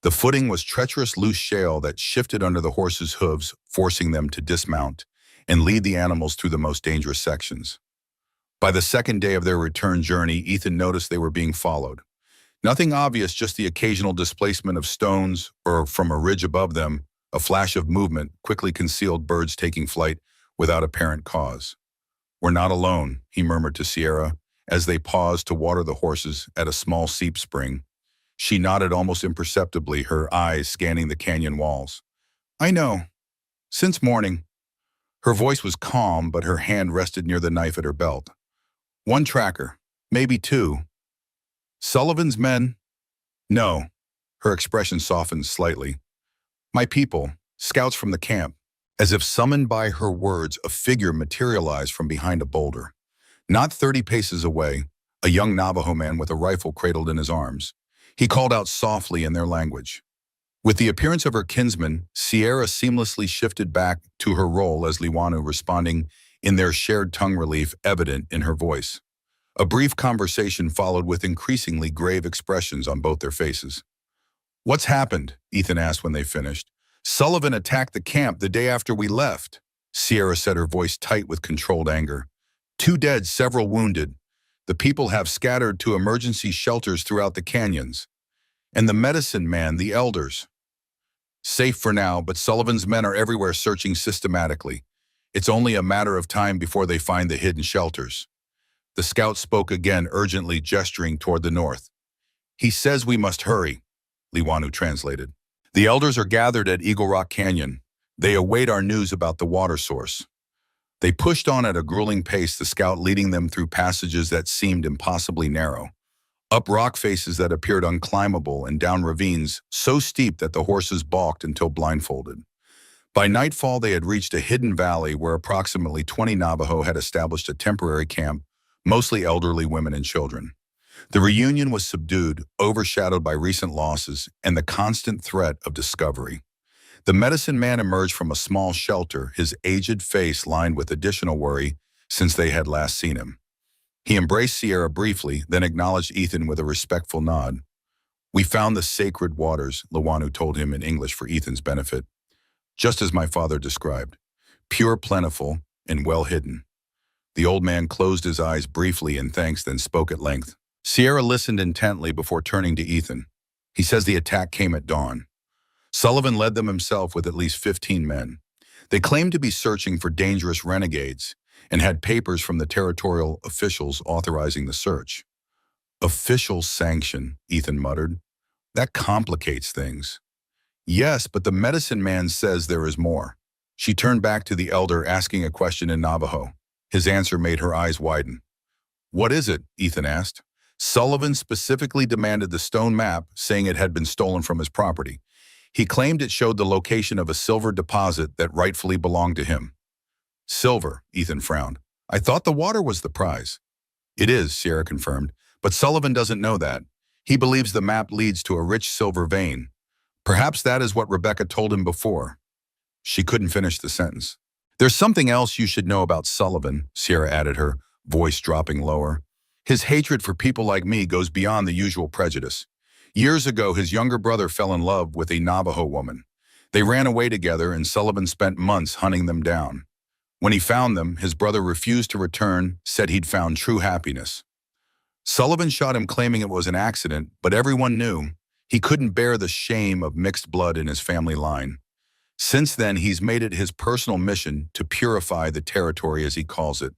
The footing was treacherous loose shale that shifted under the horses' hooves, forcing them to dismount and lead the animals through the most dangerous sections. By the second day of their return journey, Ethan noticed they were being followed. Nothing obvious, just the occasional displacement of stones or from a ridge above them, a flash of movement, quickly concealed birds taking flight without apparent cause. We're not alone, he murmured to Sierra as they paused to water the horses at a small seep spring. She nodded almost imperceptibly, her eyes scanning the canyon walls. I know. Since morning. Her voice was calm, but her hand rested near the knife at her belt. One tracker, maybe two. Sullivan's men? No. Her expression softened slightly. My people, scouts from the camp. As if summoned by her words, a figure materialized from behind a boulder. Not 30 paces away, a young Navajo man with a rifle cradled in his arms. He called out softly in their language. With the appearance of her kinsman, Sierra seamlessly shifted back to her role as Liwanu, responding in their shared tongue, relief evident in her voice. A brief conversation followed with increasingly grave expressions on both their faces. What's happened? Ethan asked when they finished. Sullivan attacked the camp the day after we left, Sierra said, her voice tight with controlled anger. 2 dead, several wounded. The people have scattered to emergency shelters throughout the canyons. And the medicine man, the elders. Safe for now, but Sullivan's men are everywhere searching systematically. It's only a matter of time before they find the hidden shelters. The scout spoke again, urgently gesturing toward the north. He says we must hurry, Liwanu translated. The elders are gathered at Eagle Rock Canyon. They await our news about the water source. They pushed on at a grueling pace, the scout leading them through passages that seemed impossibly narrow, up rock faces that appeared unclimbable and down ravines so steep that the horses balked until blindfolded. By nightfall, they had reached a hidden valley where approximately 20 Navajo had established a temporary camp, mostly elderly women and children. The reunion was subdued, overshadowed by recent losses and the constant threat of discovery. The medicine man emerged from a small shelter, his aged face lined with additional worry since they had last seen him. He embraced Sierra briefly, then acknowledged Ethan with a respectful nod. "We found the sacred waters," Lawanu told him in English for Ethan's benefit, "just as my father described, pure, plentiful, and well hidden." The old man closed his eyes briefly in thanks, then spoke at length. Sierra listened intently before turning to Ethan. "He says the attack came at dawn. Sullivan led them himself with at least 15 men. They claimed to be searching for dangerous renegades and had papers from the territorial officials authorizing the search." "Official sanction," Ethan muttered. "That complicates things." "Yes, but the medicine man says there is more." She turned back to the elder, asking a question in Navajo. His answer made her eyes widen. "What is it?" Ethan asked. "Sullivan specifically demanded the stone map, saying it had been stolen from his property. He claimed it showed the location of a silver deposit that rightfully belonged to him." "Silver," Ethan frowned. "I thought the water was the prize." "It is," Sierra confirmed, "but Sullivan doesn't know that. He believes the map leads to a rich silver vein. Perhaps that is what Rebecca told him before." She couldn't finish the sentence. "There's something else you should know about Sullivan," Sierra added, her voice dropping lower. "His hatred for people like me goes beyond the usual prejudice. Years ago, his younger brother fell in love with a Navajo woman. They ran away together, and Sullivan spent months hunting them down. When he found them, his brother refused to return, said he'd found true happiness. Sullivan shot him, claiming it was an accident, but everyone knew he couldn't bear the shame of mixed blood in his family line. Since then, he's made it his personal mission to purify the territory, as he calls it.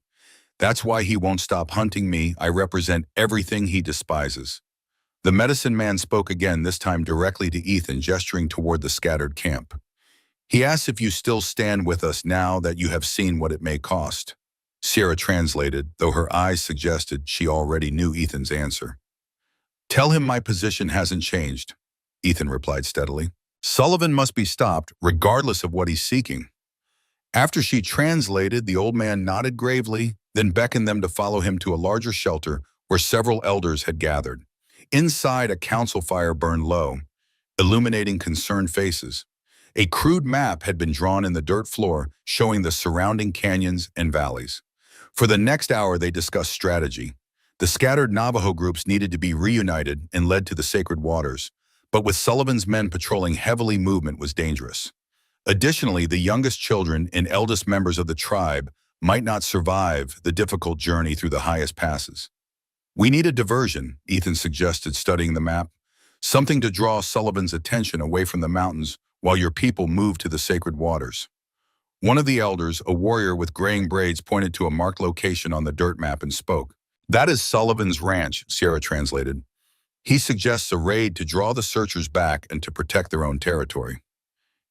That's why he won't stop hunting me. I represent everything he despises." The medicine man spoke again, this time directly to Ethan, gesturing toward the scattered camp. He asks if you still stand with us now that you have seen what it may cost. Sierra translated, though her eyes suggested she already knew Ethan's answer. "Tell him my position hasn't changed," Ethan replied steadily. "Sullivan must be stopped, regardless of what he's seeking." After she translated, the old man nodded gravely, then beckoned them to follow him to a larger shelter where several elders had gathered. Inside, a council fire burned low, illuminating concerned faces. A crude map had been drawn in the dirt floor, showing the surrounding canyons and valleys. For the next hour, they discussed strategy. The scattered Navajo groups needed to be reunited and led to the sacred waters, but with Sullivan's men patrolling heavily, movement was dangerous. Additionally, the youngest children and eldest members of the tribe might not survive the difficult journey through the highest passes. "We need a diversion," Ethan suggested, studying the map. "Something to draw Sullivan's attention away from the mountains while your people move to the sacred waters." One of the elders, a warrior with graying braids, pointed to a marked location on the dirt map and spoke. "That is Sullivan's ranch," Sierra translated. "He suggests a raid to draw the searchers back and to protect their own territory."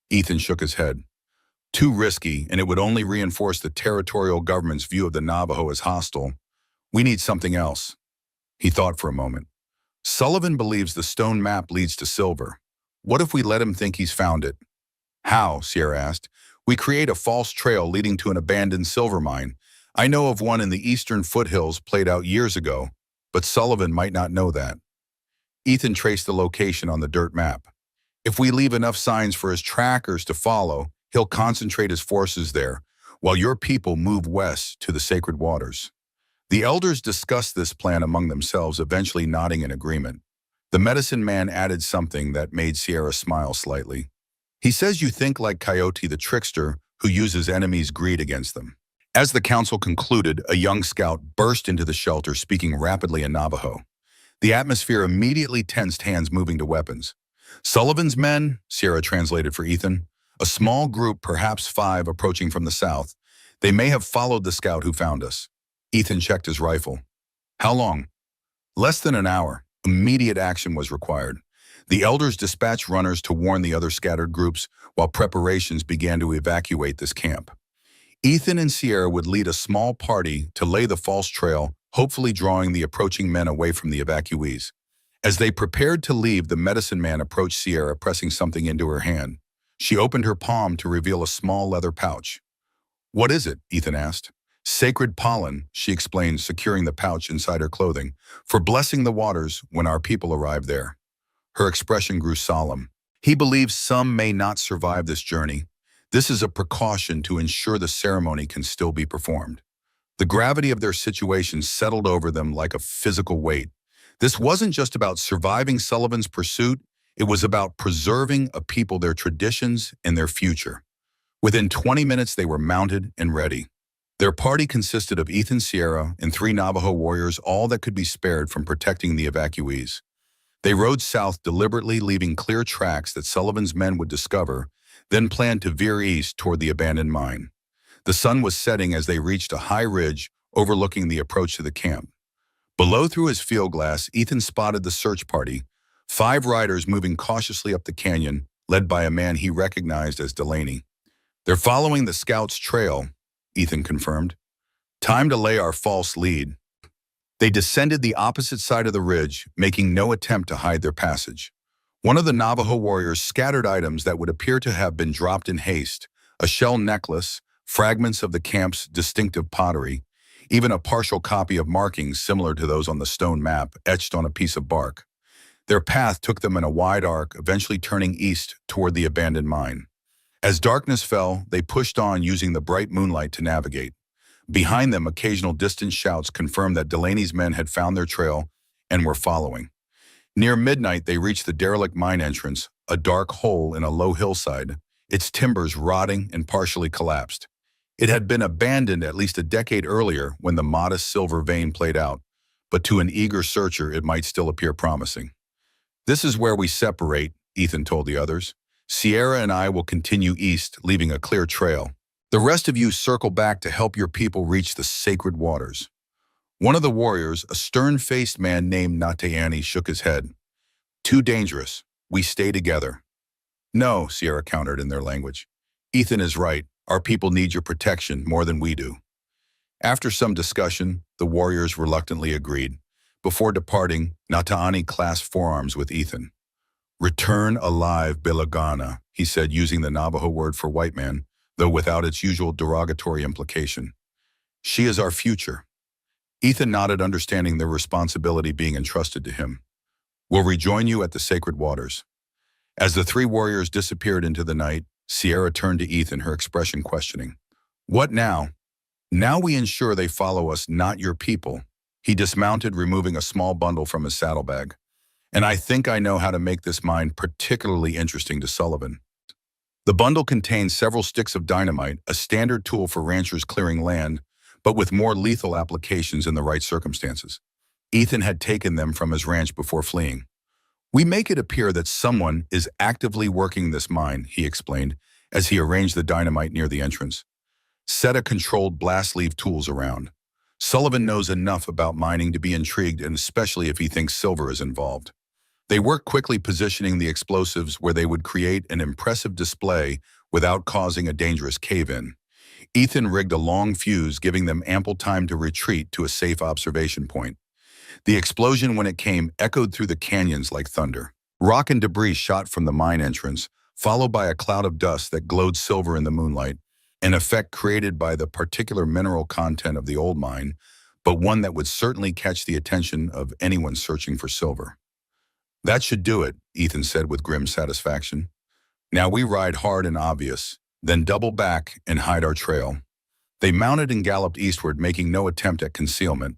Ethan shook his head. "Too risky, and it would only reinforce the territorial government's view of the Navajo as hostile. We need something else." He thought for a moment. "Sullivan believes the stone map leads to silver. What if we let him think he's found it?" "How?" Sierra asked. "We create a false trail leading to an abandoned silver mine. I know of one in the eastern foothills played out years ago, but Sullivan might not know that." Ethan traced the location on the dirt map. "If we leave enough signs for his trackers to follow, he'll concentrate his forces there, while your people move west to the sacred waters." The elders discussed this plan among themselves, eventually nodding in agreement. The medicine man added something that made Sierra smile slightly. "He says you think like Coyote the trickster who uses enemies' greed against them." As the council concluded, a young scout burst into the shelter, speaking rapidly in Navajo. The atmosphere immediately tensed, hands moving to weapons. "Sullivan's men," Sierra translated for Ethan. "A small group, perhaps 5, approaching from the south. They may have followed the scout who found us." Ethan checked his rifle. "How long?" "Less than an hour. Immediate action was required." The elders dispatched runners to warn the other scattered groups while preparations began to evacuate this camp. Ethan and Sierra would lead a small party to lay the false trail, hopefully drawing the approaching men away from the evacuees. As they prepared to leave, the medicine man approached Sierra, pressing something into her hand. She opened her palm to reveal a small leather pouch. "What is it?" Ethan asked. "Sacred pollen," she explained, securing the pouch inside her clothing, "for blessing the waters when our people arrive there." Her expression grew solemn. "He believes some may not survive this journey. This is a precaution to ensure the ceremony can still be performed." The gravity of their situation settled over them like a physical weight. This wasn't just about surviving Sullivan's pursuit, it was about preserving a people, their traditions, and their future. Within 20 minutes, they were mounted and ready. Their party consisted of Ethan, Sierra, and 3 Navajo warriors, all that could be spared from protecting the evacuees. They rode south deliberately, leaving clear tracks that Sullivan's men would discover, then planned to veer east toward the abandoned mine. The sun was setting as they reached a high ridge overlooking the approach to the camp. Below, through his field glass, Ethan spotted the search party, 5 riders moving cautiously up the canyon, led by a man he recognized as Delaney. "They're following the scouts' trail," Ethan confirmed. "Time to lay our false lead." They descended the opposite side of the ridge, making no attempt to hide their passage. One of the Navajo warriors scattered items that would appear to have been dropped in haste: a shell necklace, fragments of the camp's distinctive pottery, even a partial copy of markings similar to those on the stone map etched on a piece of bark. Their path took them in a wide arc, eventually turning east toward the abandoned mine. As darkness fell, they pushed on, using the bright moonlight to navigate. Behind them, occasional distant shouts confirmed that Delaney's men had found their trail and were following. Near midnight, they reached the derelict mine entrance, a dark hole in a low hillside, its timbers rotting and partially collapsed. It had been abandoned at least a decade earlier when the modest silver vein played out, but to an eager searcher it might still appear promising. "This is where we separate," Ethan told the others. "Sierra and I will continue east, leaving a clear trail. The rest of you circle back to help your people reach the sacred waters." One of the warriors, a stern-faced man named Natayani, shook his head. "Too dangerous. We stay together." "No," Sierra countered in their language. "Ethan is right. Our people need your protection more than we do." After some discussion, the warriors reluctantly agreed. Before departing, Natayani clasped forearms with Ethan. "Return alive, Bilagana," he said, using the Navajo word for white man, though without its usual derogatory implication. "She is our future." Ethan nodded, understanding their responsibility being entrusted to him. "We'll rejoin you at the sacred waters." As the 3 warriors disappeared into the night, Sierra turned to Ethan, her expression questioning. "What now?" "Now we ensure they follow us, not your people." He dismounted, removing a small bundle from his saddlebag. "And I think I know how to make this mine particularly interesting to Sullivan." The bundle contained several sticks of dynamite, a standard tool for ranchers clearing land, but with more lethal applications in the right circumstances. Ethan had taken them from his ranch before fleeing. "We make it appear that someone is actively working this mine," he explained, as he arranged the dynamite near the entrance. "Set a controlled blast, leave tools around. Sullivan knows enough about mining to be intrigued, and especially if he thinks silver is involved." They worked quickly, positioning the explosives where they would create an impressive display without causing a dangerous cave-in. Ethan rigged a long fuse, giving them ample time to retreat to a safe observation point. The explosion, when it came, echoed through the canyons like thunder. Rock and debris shot from the mine entrance, followed by a cloud of dust that glowed silver in the moonlight, an effect created by the particular mineral content of the old mine, but one that would certainly catch the attention of anyone searching for silver. "That should do it," Ethan said with grim satisfaction. "Now we ride hard and obvious, then double back and hide our trail." They mounted and galloped eastward, making no attempt at concealment.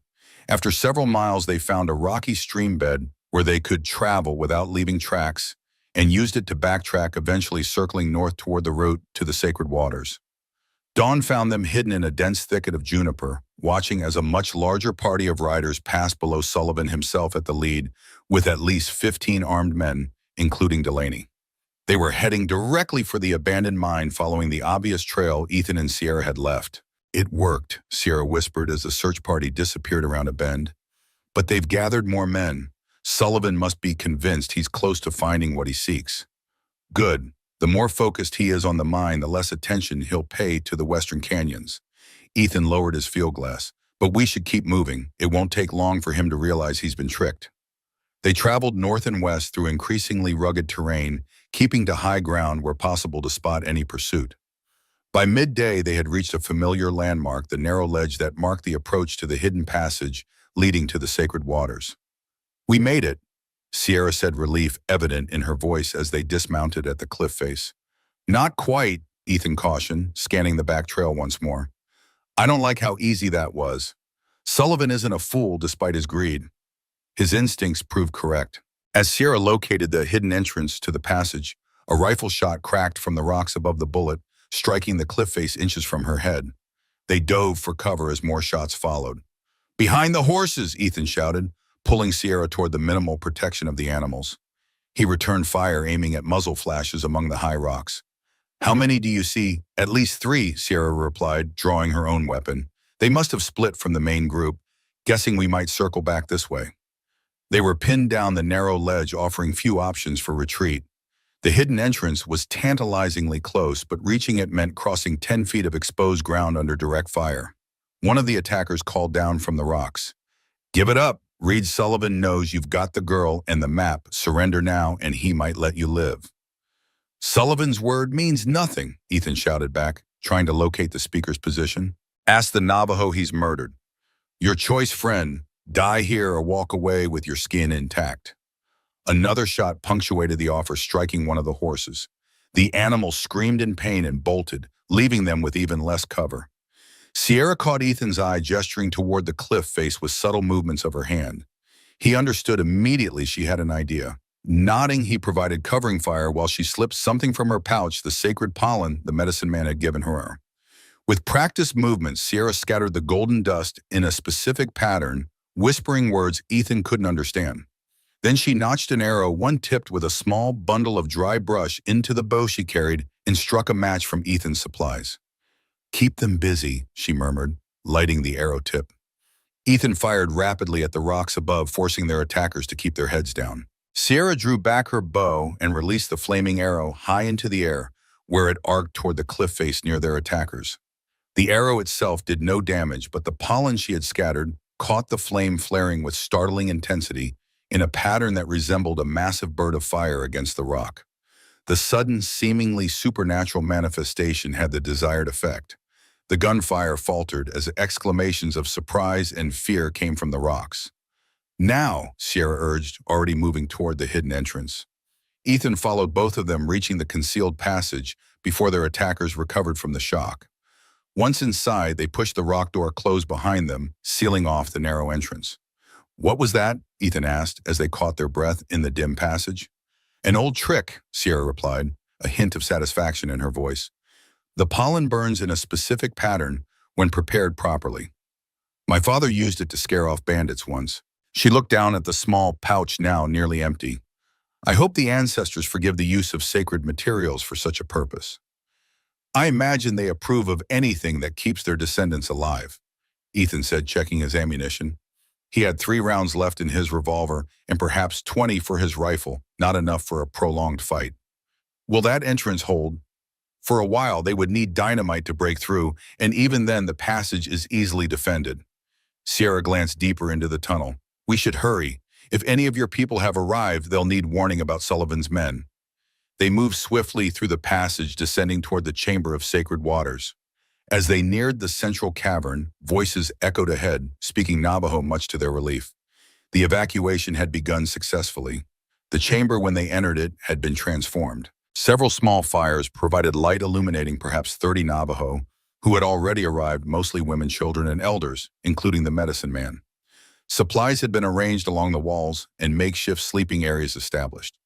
After several miles, they found a rocky stream bed where they could travel without leaving tracks, and used it to backtrack, eventually circling north toward the route to the sacred waters. Dawn found them hidden in a dense thicket of juniper, watching as a much larger party of riders passed below, Sullivan himself at the lead, with at least 15 armed men, including Delaney. They were heading directly for the abandoned mine, following the obvious trail Ethan and Sierra had left. "It worked," Sierra whispered as the search party disappeared around a bend. "But they've gathered more men. Sullivan must be convinced he's close to finding what he seeks." "Good. The more focused he is on the mine, the less attention he'll pay to the western canyons. Ethan lowered his field glass. But we should keep moving. It won't take long for him to realize he's been tricked. They traveled north and west through increasingly rugged terrain, keeping to high ground where possible to spot any pursuit. By midday, they had reached a familiar landmark, the narrow ledge that marked the approach to the hidden passage leading to the sacred waters. "We made it," Sierra said, relief evident in her voice as they dismounted at the cliff face. "Not quite," Ethan cautioned, scanning the back trail once more. "I don't like how easy that was. Sullivan isn't a fool despite his greed." His instincts proved correct. As Sierra located the hidden entrance to the passage, a rifle shot cracked from the rocks above the bullet, striking the cliff face inches from her head. They dove for cover as more shots followed. "Behind the horses!" Ethan shouted, pulling Sierra toward the minimal protection of the animals. He returned fire, aiming at muzzle flashes among the high rocks. "How many do you see?" "At least 3, Sierra replied, drawing her own weapon. "They must have split from the main group, guessing we might circle back this way." They were pinned down the narrow ledge, offering few options for retreat. The hidden entrance was tantalizingly close, but reaching it meant crossing 10 feet of exposed ground under direct fire. One of the attackers called down from the rocks. "Give it up. Reed Sullivan knows you've got the girl and the map. Surrender now, and he might let you live." "Sullivan's word means nothing," Ethan shouted back, trying to locate the speaker's position. "Ask the Navajo he's murdered. Your choice, friend. Die here or walk away with your skin intact." Another shot punctuated the offer, striking one of the horses. The animal screamed in pain and bolted, leaving them with even less cover. Sierra caught Ethan's eye, gesturing toward the cliff face with subtle movements of her hand. He understood immediately she had an idea. Nodding, he provided covering fire while she slipped something from her pouch, the sacred pollen the medicine man had given her. With practiced movements, Sierra scattered the golden dust in a specific pattern, whispering words Ethan couldn't understand. Then she notched an arrow, one tipped with a small bundle of dry brush, into the bow she carried and struck a match from Ethan's supplies. "Keep them busy," she murmured, lighting the arrow tip. Ethan fired rapidly at the rocks above, forcing their attackers to keep their heads down. Sierra drew back her bow and released the flaming arrow high into the air, where it arced toward the cliff face near their attackers. The arrow itself did no damage, but the pollen she had scattered caught the flame, flaring with startling intensity in a pattern that resembled a massive bird of fire against the rock. The sudden, seemingly supernatural manifestation had the desired effect. The gunfire faltered as exclamations of surprise and fear came from the rocks. "Now," Sierra urged, already moving toward the hidden entrance. Ethan followed both of them, reaching the concealed passage before their attackers recovered from the shock. Once inside, they pushed the rock door closed behind them, sealing off the narrow entrance. "What was that?" Ethan asked as they caught their breath in the dim passage. "An old trick," Sierra replied, a hint of satisfaction in her voice. "The pollen burns in a specific pattern when prepared properly. My father used it to scare off bandits once." She looked down at the small pouch, now nearly empty. "I hope the ancestors forgive the use of sacred materials for such a purpose." "I imagine they approve of anything that keeps their descendants alive," Ethan said, checking his ammunition. He had 3 rounds left in his revolver and perhaps 20 for his rifle, not enough for a prolonged fight. "Will that entrance hold?" "For a while, they would need dynamite to break through, and even then the passage is easily defended." Sierra glanced deeper into the tunnel. "We should hurry. If any of your people have arrived, they'll need warning about Sullivan's men." They moved swiftly through the passage, descending toward the chamber of sacred waters. As they neared the central cavern, voices echoed ahead, speaking Navajo much to their relief. The evacuation had begun successfully. The chamber, when they entered it, had been transformed. Several small fires provided light, illuminating perhaps 30 Navajo, who had already arrived, mostly women, children, and elders, including the medicine man. Supplies had been arranged along the walls and makeshift sleeping areas established.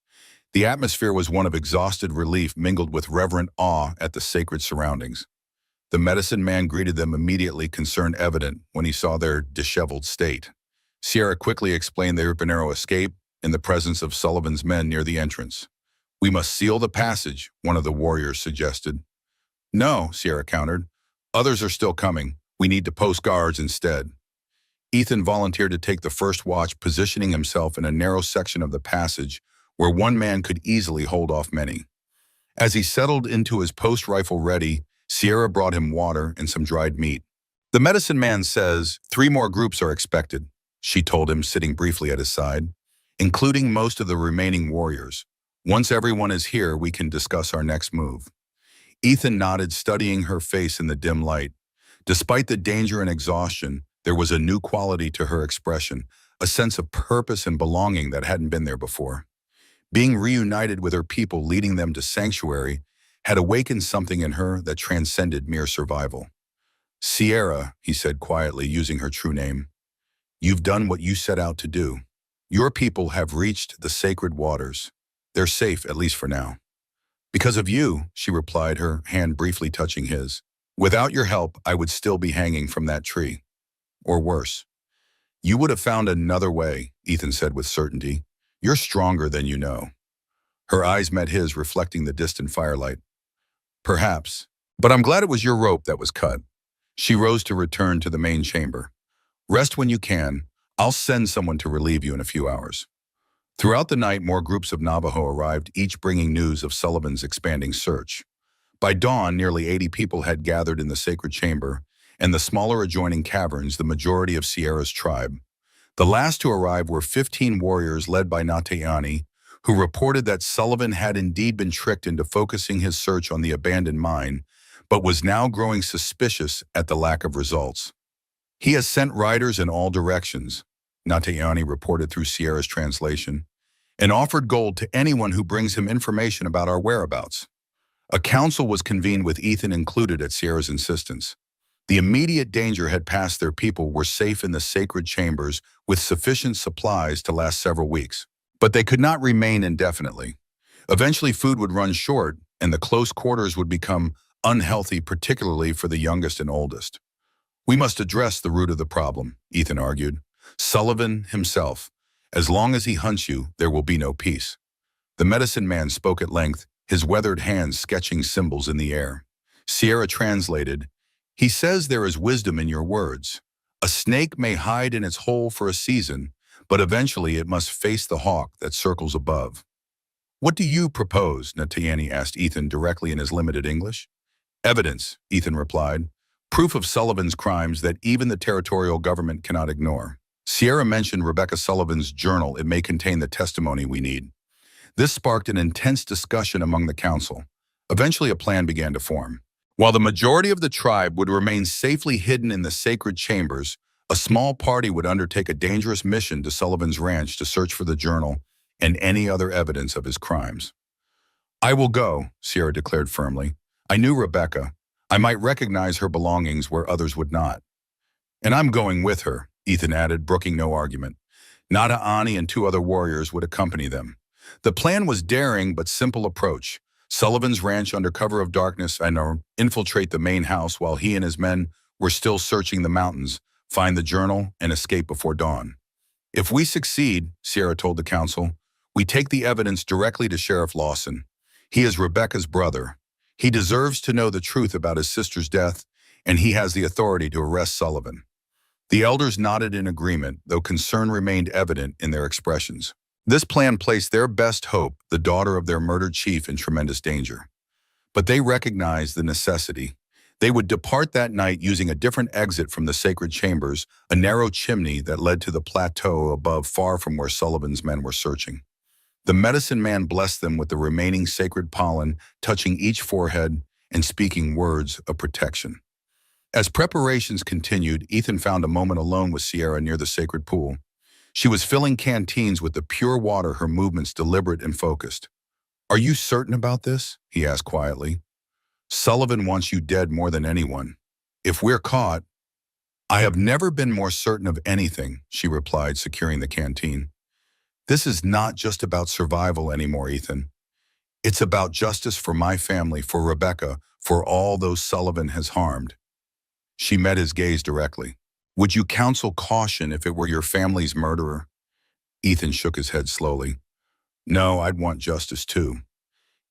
The atmosphere was one of exhausted relief mingled with reverent awe at the sacred surroundings. The medicine man greeted them immediately, concern evident when he saw their disheveled state. Sierra quickly explained their narrow escape in the presence of Sullivan's men near the entrance. "We must seal the passage," one of the warriors suggested. "No," Sierra countered. "Others are still coming. We need to post guards instead." Ethan volunteered to take the first watch, positioning himself in a narrow section of the passage where one man could easily hold off many. As he settled into his post rifle ready, Sierra brought him water and some dried meat. The medicine man says 3 more groups are expected, she told him, sitting briefly at his side, including most of the remaining warriors. Once everyone is here, we can discuss our next move. Ethan nodded, studying her face in the dim light. Despite the danger and exhaustion, there was a new quality to her expression, a sense of purpose and belonging that hadn't been there before. Being reunited with her people, leading them to sanctuary, had awakened something in her that transcended mere survival. Sierra, he said quietly, using her true name, you've done what you set out to do. Your people have reached the sacred waters. They're safe, at least for now. Because of you, she replied, her hand briefly touching his. Without your help, I would still be hanging from that tree. Or worse. You would have found another way, Ethan said with certainty. You're stronger than you know. Her eyes met his, reflecting the distant firelight. Perhaps. But I'm glad it was your rope that was cut. She rose to return to the main chamber. Rest when you can. I'll send someone to relieve you in a few hours. Throughout the night, more groups of Navajo arrived, each bringing news of Sullivan's expanding search. By dawn, nearly 80 people had gathered in the sacred chamber, and the smaller adjoining caverns, the majority of Sierra's tribe. The last to arrive were 15 warriors led by Natayani, who reported that Sullivan had indeed been tricked into focusing his search on the abandoned mine, but was now growing suspicious at the lack of results. He has sent riders in all directions, Natayani reported through Sierra's translation, and offered gold to anyone who brings him information about our whereabouts. A council was convened with Ethan included at Sierra's insistence. The immediate danger had passed. Their people were safe in the sacred chambers with sufficient supplies to last several weeks. But they could not remain indefinitely. Eventually food would run short and the close quarters would become unhealthy, particularly for the youngest and oldest. We must address the root of the problem, Ethan argued. Sullivan himself. As long as he hunts you, there will be no peace. The medicine man spoke at length, his weathered hands sketching symbols in the air. Sierra translated, he says there is wisdom in your words. A snake may hide in its hole for a season, but eventually it must face the hawk that circles above. What do you propose? Natayani asked Ethan directly in his limited English. Evidence, Ethan replied. Proof of Sullivan's crimes that even the territorial government cannot ignore. Sierra mentioned Rebecca Sullivan's journal. It may contain the testimony we need. This sparked an intense discussion among the council. Eventually a plan began to form. While the majority of the tribe would remain safely hidden in the sacred chambers, a small party would undertake a dangerous mission to Sullivan's ranch to search for the journal and any other evidence of his crimes. I will go, Sierra declared firmly. I knew Rebecca. I might recognize her belongings where others would not. And I'm going with her, Ethan added, brooking no argument. Nada Ani and 2 other warriors would accompany them. The plan was daring but simple approach. Sullivan's ranch under cover of darkness and infiltrate the main house while he and his men were still searching the mountains, find the journal, and escape before dawn. If we succeed, Sierra told the council, we take the evidence directly to Sheriff Lawson. He is Rebecca's brother. He deserves to know the truth about his sister's death, and he has the authority to arrest Sullivan. The elders nodded in agreement, though concern remained evident in their expressions. This plan placed their best hope, the daughter of their murdered chief, in tremendous danger. But they recognized the necessity. They would depart that night using a different exit from the sacred chambers, a narrow chimney that led to the plateau above, far from where Sullivan's men were searching. The medicine man blessed them with the remaining sacred pollen, touching each forehead and speaking words of protection. As preparations continued, Ethan found a moment alone with Sierra near the sacred pool. She was filling canteens with the pure water, her movements deliberate and focused. Are you certain about this? He asked quietly. Sullivan wants you dead more than anyone. If we're caught, I have never been more certain of anything, she replied, securing the canteen. This is not just about survival anymore, Ethan. It's about justice for my family, for Rebecca, for all those Sullivan has harmed. She met his gaze directly. Would you counsel caution if it were your family's murderer? Ethan shook his head slowly. No, I'd want justice too.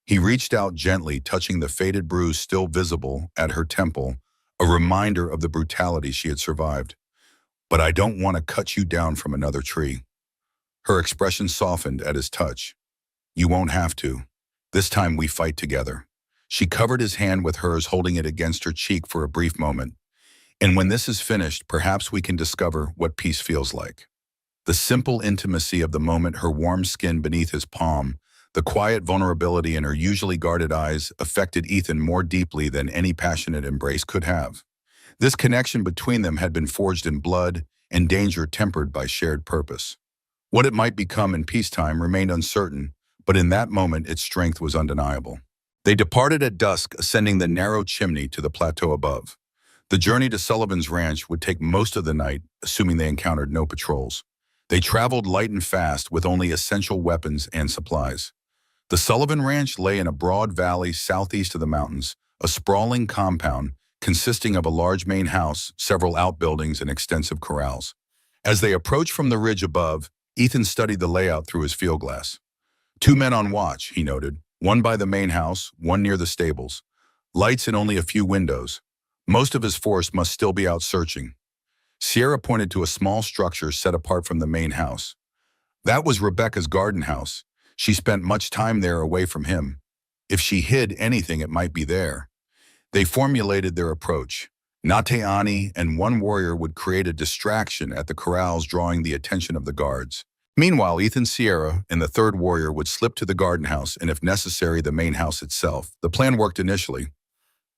He reached out gently, touching the faded bruise still visible at her temple, a reminder of the brutality she had survived. But I don't want to cut you down from another tree. Her expression softened at his touch. You won't have to. This time we fight together." She covered his hand with hers, holding it against her cheek for a brief moment. "And when this is finished, perhaps we can discover what peace feels like." The simple intimacy of the moment, her warm skin beneath his palm, the quiet vulnerability in her usually guarded eyes affected Ethan more deeply than any passionate embrace could have. This connection between them had been forged in blood and danger tempered by shared purpose. What it might become in peacetime remained uncertain, but in that moment its strength was undeniable. They departed at dusk, ascending the narrow chimney to the plateau above. The journey to Sullivan's ranch would take most of the night, assuming they encountered no patrols. They traveled light and fast with only essential weapons and supplies. The Sullivan Ranch lay in a broad valley southeast of the mountains, a sprawling compound consisting of a large main house, several outbuildings, and extensive corrals. As they approached from the ridge above, Ethan studied the layout through his field glass. Two men on watch, he noted, one by the main house, one near the stables. Lights and only a few windows. Most of his force must still be out searching. Sierra pointed to a small structure set apart from the main house. That was Rebecca's garden house. She spent much time there away from him. If she hid anything, it might be there. They formulated their approach. Nateani and one warrior would create a distraction at the corrals, drawing the attention of the guards. Meanwhile, Ethan, Sierra, and the third warrior would slip to the garden house and, if necessary, the main house itself. The plan worked initially.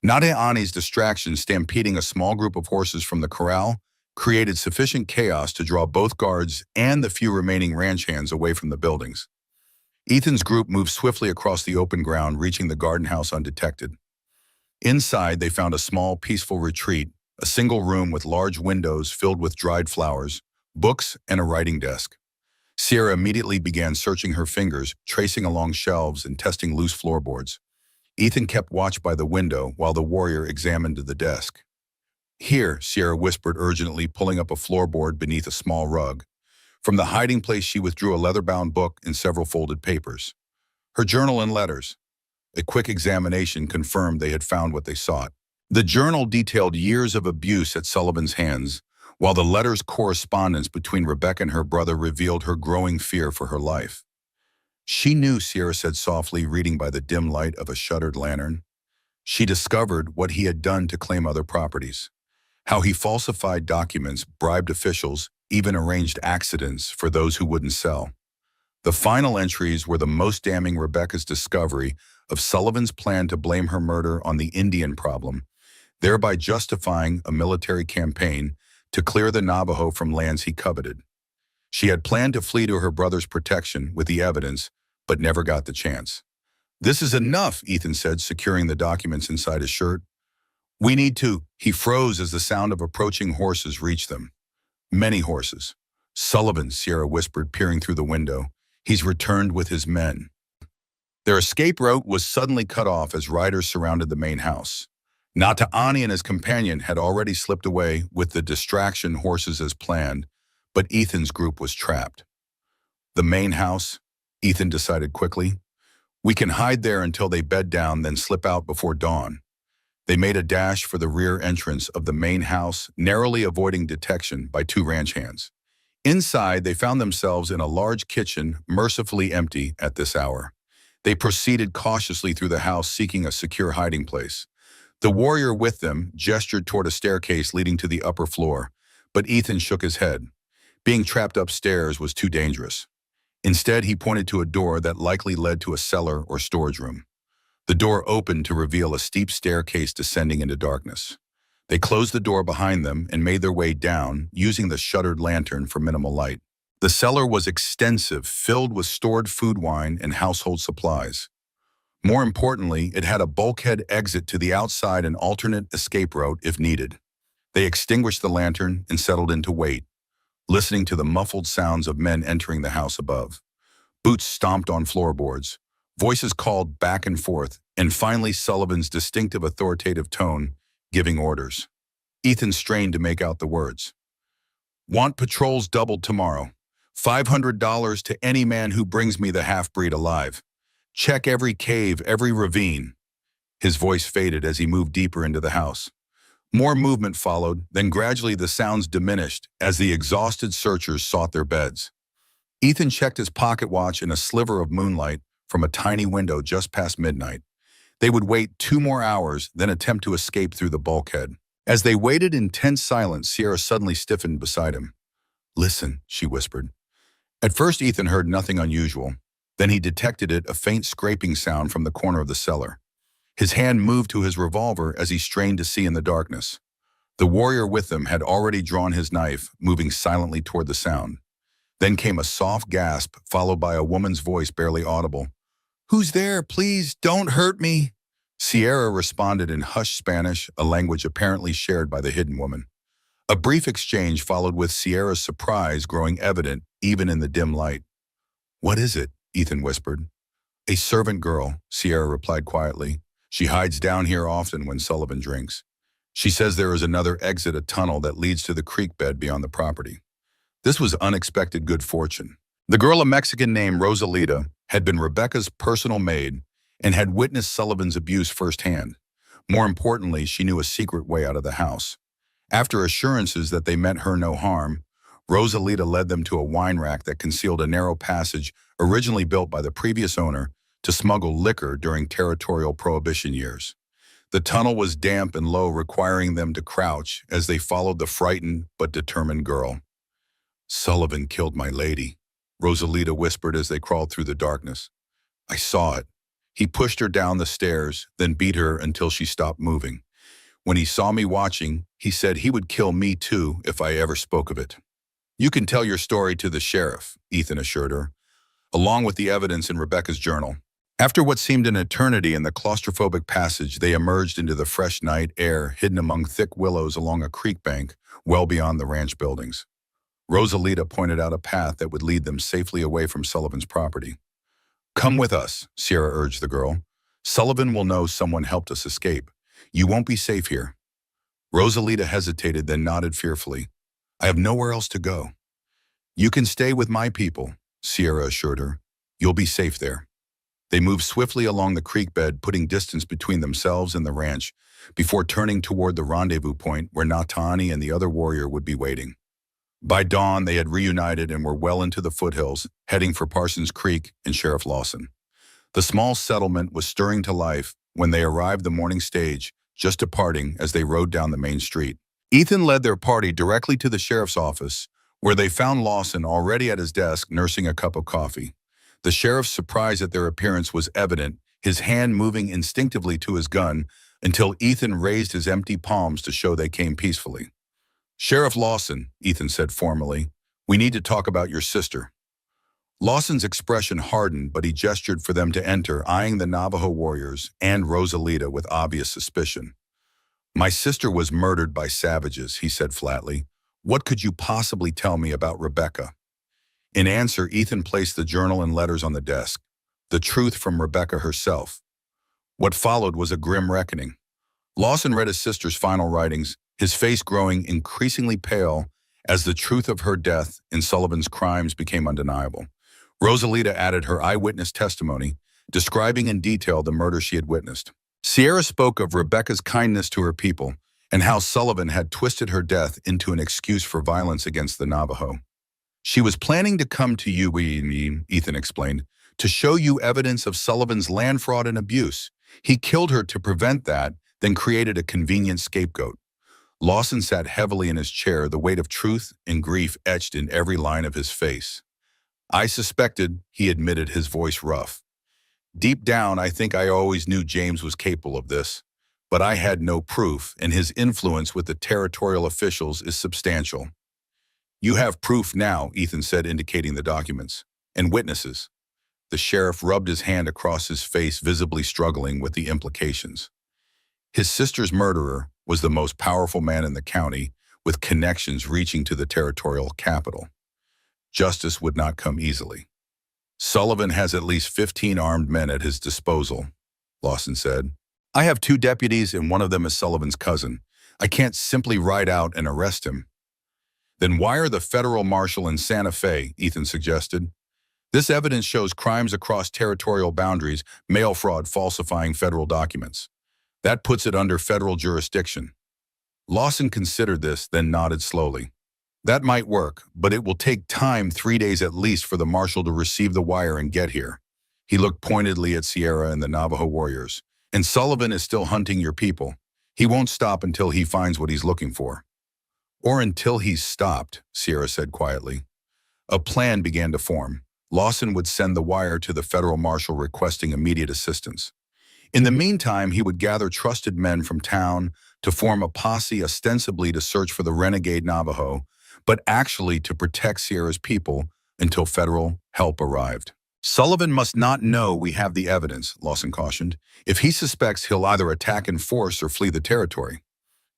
Nateani's distraction, stampeding a small group of horses from the corral, created sufficient chaos to draw both guards and the few remaining ranch hands away from the buildings. Ethan's group moved swiftly across the open ground, reaching the garden house undetected. Inside, they found a small, peaceful retreat, a single room with large windows filled with dried flowers, books, and a writing desk. Sierra immediately began searching her fingers, tracing along shelves and testing loose floorboards. Ethan kept watch by the window while the warrior examined the desk. "Here," Sierra whispered urgently, pulling up a floorboard beneath a small rug. From the hiding place, she withdrew a leather-bound book and several folded papers. Her journal and letters. A quick examination confirmed they had found what they sought. The journal detailed years of abuse at Sullivan's hands, while the letters' correspondence between Rebecca and her brother revealed her growing fear for her life. "She knew," Sierra said softly, reading by the dim light of a shuttered lantern. She discovered what he had done to claim other properties, how he falsified documents, bribed officials, even arranged accidents for those who wouldn't sell. The final entries were the most damning: Rebecca's discovery of Sullivan's plan to blame her murder on the Indian problem, thereby justifying a military campaign to clear the Navajo from lands he coveted. She had planned to flee to her brother's protection with the evidence, but never got the chance. "This is enough," Ethan said, securing the documents inside his shirt. "We need to—" He froze as the sound of approaching horses reached them. Many horses. "Sullivan," Sierra whispered, peering through the window. "He's returned with his men." Their escape route was suddenly cut off as riders surrounded the main house. Nataani and his companion had already slipped away with the distraction horses as planned, but Ethan's group was trapped. The main house, Ethan decided quickly. "We can hide there until they bed down, then slip out before dawn." They made a dash for the rear entrance of the main house, narrowly avoiding detection by two ranch hands. Inside, they found themselves in a large kitchen, mercifully empty at this hour. They proceeded cautiously through the house, seeking a secure hiding place. The warrior with them gestured toward a staircase leading to the upper floor, but Ethan shook his head. Being trapped upstairs was too dangerous. Instead, he pointed to a door that likely led to a cellar or storage room. The door opened to reveal a steep staircase descending into darkness. They closed the door behind them and made their way down, using the shuttered lantern for minimal light. The cellar was extensive, filled with stored food, wine, and household supplies. More importantly, it had a bulkhead exit to the outside, an alternate escape route if needed. They extinguished the lantern and settled in to wait, listening to the muffled sounds of men entering the house above. Boots stomped on floorboards. Voices called back and forth, and finally Sullivan's distinctive authoritative tone, giving orders. Ethan strained to make out the words. "Want patrols doubled tomorrow. $500 to any man who brings me the half-breed alive. Check every cave, every ravine." His voice faded as he moved deeper into the house. More movement followed, then gradually the sounds diminished as the exhausted searchers sought their beds. Ethan checked his pocket watch in a sliver of moonlight. from a tiny window just past midnight. They would wait 2 more hours, then attempt to escape through the bulkhead. As they waited in tense silence, Sierra suddenly stiffened beside him. "Listen," she whispered. At first, Ethan heard nothing unusual. Then he detected a faint scraping sound from the corner of the cellar. His hand moved to his revolver as he strained to see in the darkness. The warrior with him had already drawn his knife, moving silently toward the sound. Then came a soft gasp, followed by a woman's voice barely audible. "Who's there? Please, don't hurt me." Sierra responded in hushed Spanish, a language apparently shared by the hidden woman. A brief exchange followed, with Sierra's surprise growing evident even in the dim light. "What is it?" Ethan whispered. "A servant girl," Sierra replied quietly. "She hides down here often when Sullivan drinks. She says there is another exit, a tunnel that leads to the creek bed beyond the property." This was unexpected good fortune. The girl, a Mexican named Rosalita, had been Rebecca's personal maid and had witnessed Sullivan's abuse firsthand. More importantly, she knew a secret way out of the house. After assurances that they meant her no harm, Rosalita led them to a wine rack that concealed a narrow passage originally built by the previous owner to smuggle liquor during territorial prohibition years. The tunnel was damp and low, requiring them to crouch as they followed the frightened but determined girl. "Sullivan killed my lady," Rosalita whispered as they crawled through the darkness. "I saw it. He pushed her down the stairs, then beat her until she stopped moving. When he saw me watching, he said he would kill me too if I ever spoke of it." "You can tell your story to the sheriff," Ethan assured her, along with the evidence in Rebecca's journal. After what seemed an eternity in the claustrophobic passage, they emerged into the fresh night air, hidden among thick willows along a creek bank, well beyond the ranch buildings. Rosalita pointed out a path that would lead them safely away from Sullivan's property. "Come with us," Sierra urged the girl. "Sullivan will know someone helped us escape. You won't be safe here." Rosalita hesitated, then nodded fearfully. "I have nowhere else to go." "You can stay with my people," Sierra assured her. "You'll be safe there." They moved swiftly along the creek bed, putting distance between themselves and the ranch, before turning toward the rendezvous point where Natani and the other warrior would be waiting. By dawn, they had reunited and were well into the foothills, heading for Parsons Creek and Sheriff Lawson. The small settlement was stirring to life when they arrived the morning stage, just departing as they rode down the main street. Ethan led their party directly to the sheriff's office, where they found Lawson already at his desk nursing a cup of coffee. The sheriff's surprise at their appearance was evident, his hand moving instinctively to his gun until Ethan raised his empty palms to show they came peacefully. "Sheriff Lawson," Ethan said formally, "we need to talk about your sister." Lawson's expression hardened, but he gestured for them to enter, eyeing the Navajo warriors and Rosalita with obvious suspicion. "My sister was murdered by savages," he said flatly. "What could you possibly tell me about Rebecca?" In answer, Ethan placed the journal and letters on the desk, the truth from Rebecca herself. What followed was a grim reckoning. Lawson read his sister's final writings, his face growing increasingly pale as the truth of her death and Sullivan's crimes became undeniable. Rosalita added her eyewitness testimony, describing in detail the murder she had witnessed. Sierra spoke of Rebecca's kindness to her people and how Sullivan had twisted her death into an excuse for violence against the Navajo. "She was planning to come to you," Ethan explained, "to show you evidence of Sullivan's land fraud and abuse. He killed her to prevent that, then created a convenient scapegoat." Lawson sat heavily in his chair, the weight of truth and grief etched in every line of his face. "I suspected," he admitted, his voice rough. "Deep down, I think I always knew James was capable of this, but I had no proof, and his influence with the territorial officials is substantial." "You have proof now," Ethan said, indicating the documents, "and witnesses." The sheriff rubbed his hand across his face, visibly struggling with the implications. His sister's murderer was the most powerful man in the county, with connections reaching to the territorial capital. Justice would not come easily. "Sullivan has at least 15 armed men at his disposal," Lawson said. "I have 2 deputies and one of them is Sullivan's cousin. I can't simply ride out and arrest him." "Then wire the federal marshal in Santa Fe," Ethan suggested. "This evidence shows crimes across territorial boundaries, mail fraud, falsifying federal documents. That puts it under federal jurisdiction." Lawson considered this, then nodded slowly. "That might work, but it will take time, 3 days at least, for the marshal to receive the wire and get here." He looked pointedly at Sierra and the Navajo warriors. And Sullivan is still hunting your people. He won't stop until he finds what he's looking for. Or until he's stopped, Sierra said quietly. A plan began to form. Lawson would send the wire to the federal marshal requesting immediate assistance. In the meantime, he would gather trusted men from town to form a posse ostensibly to search for the renegade Navajo, but actually to protect Sierra's people until federal help arrived. Sullivan must not know we have the evidence, Lawson cautioned. If he suspects, he'll either attack in force or flee the territory.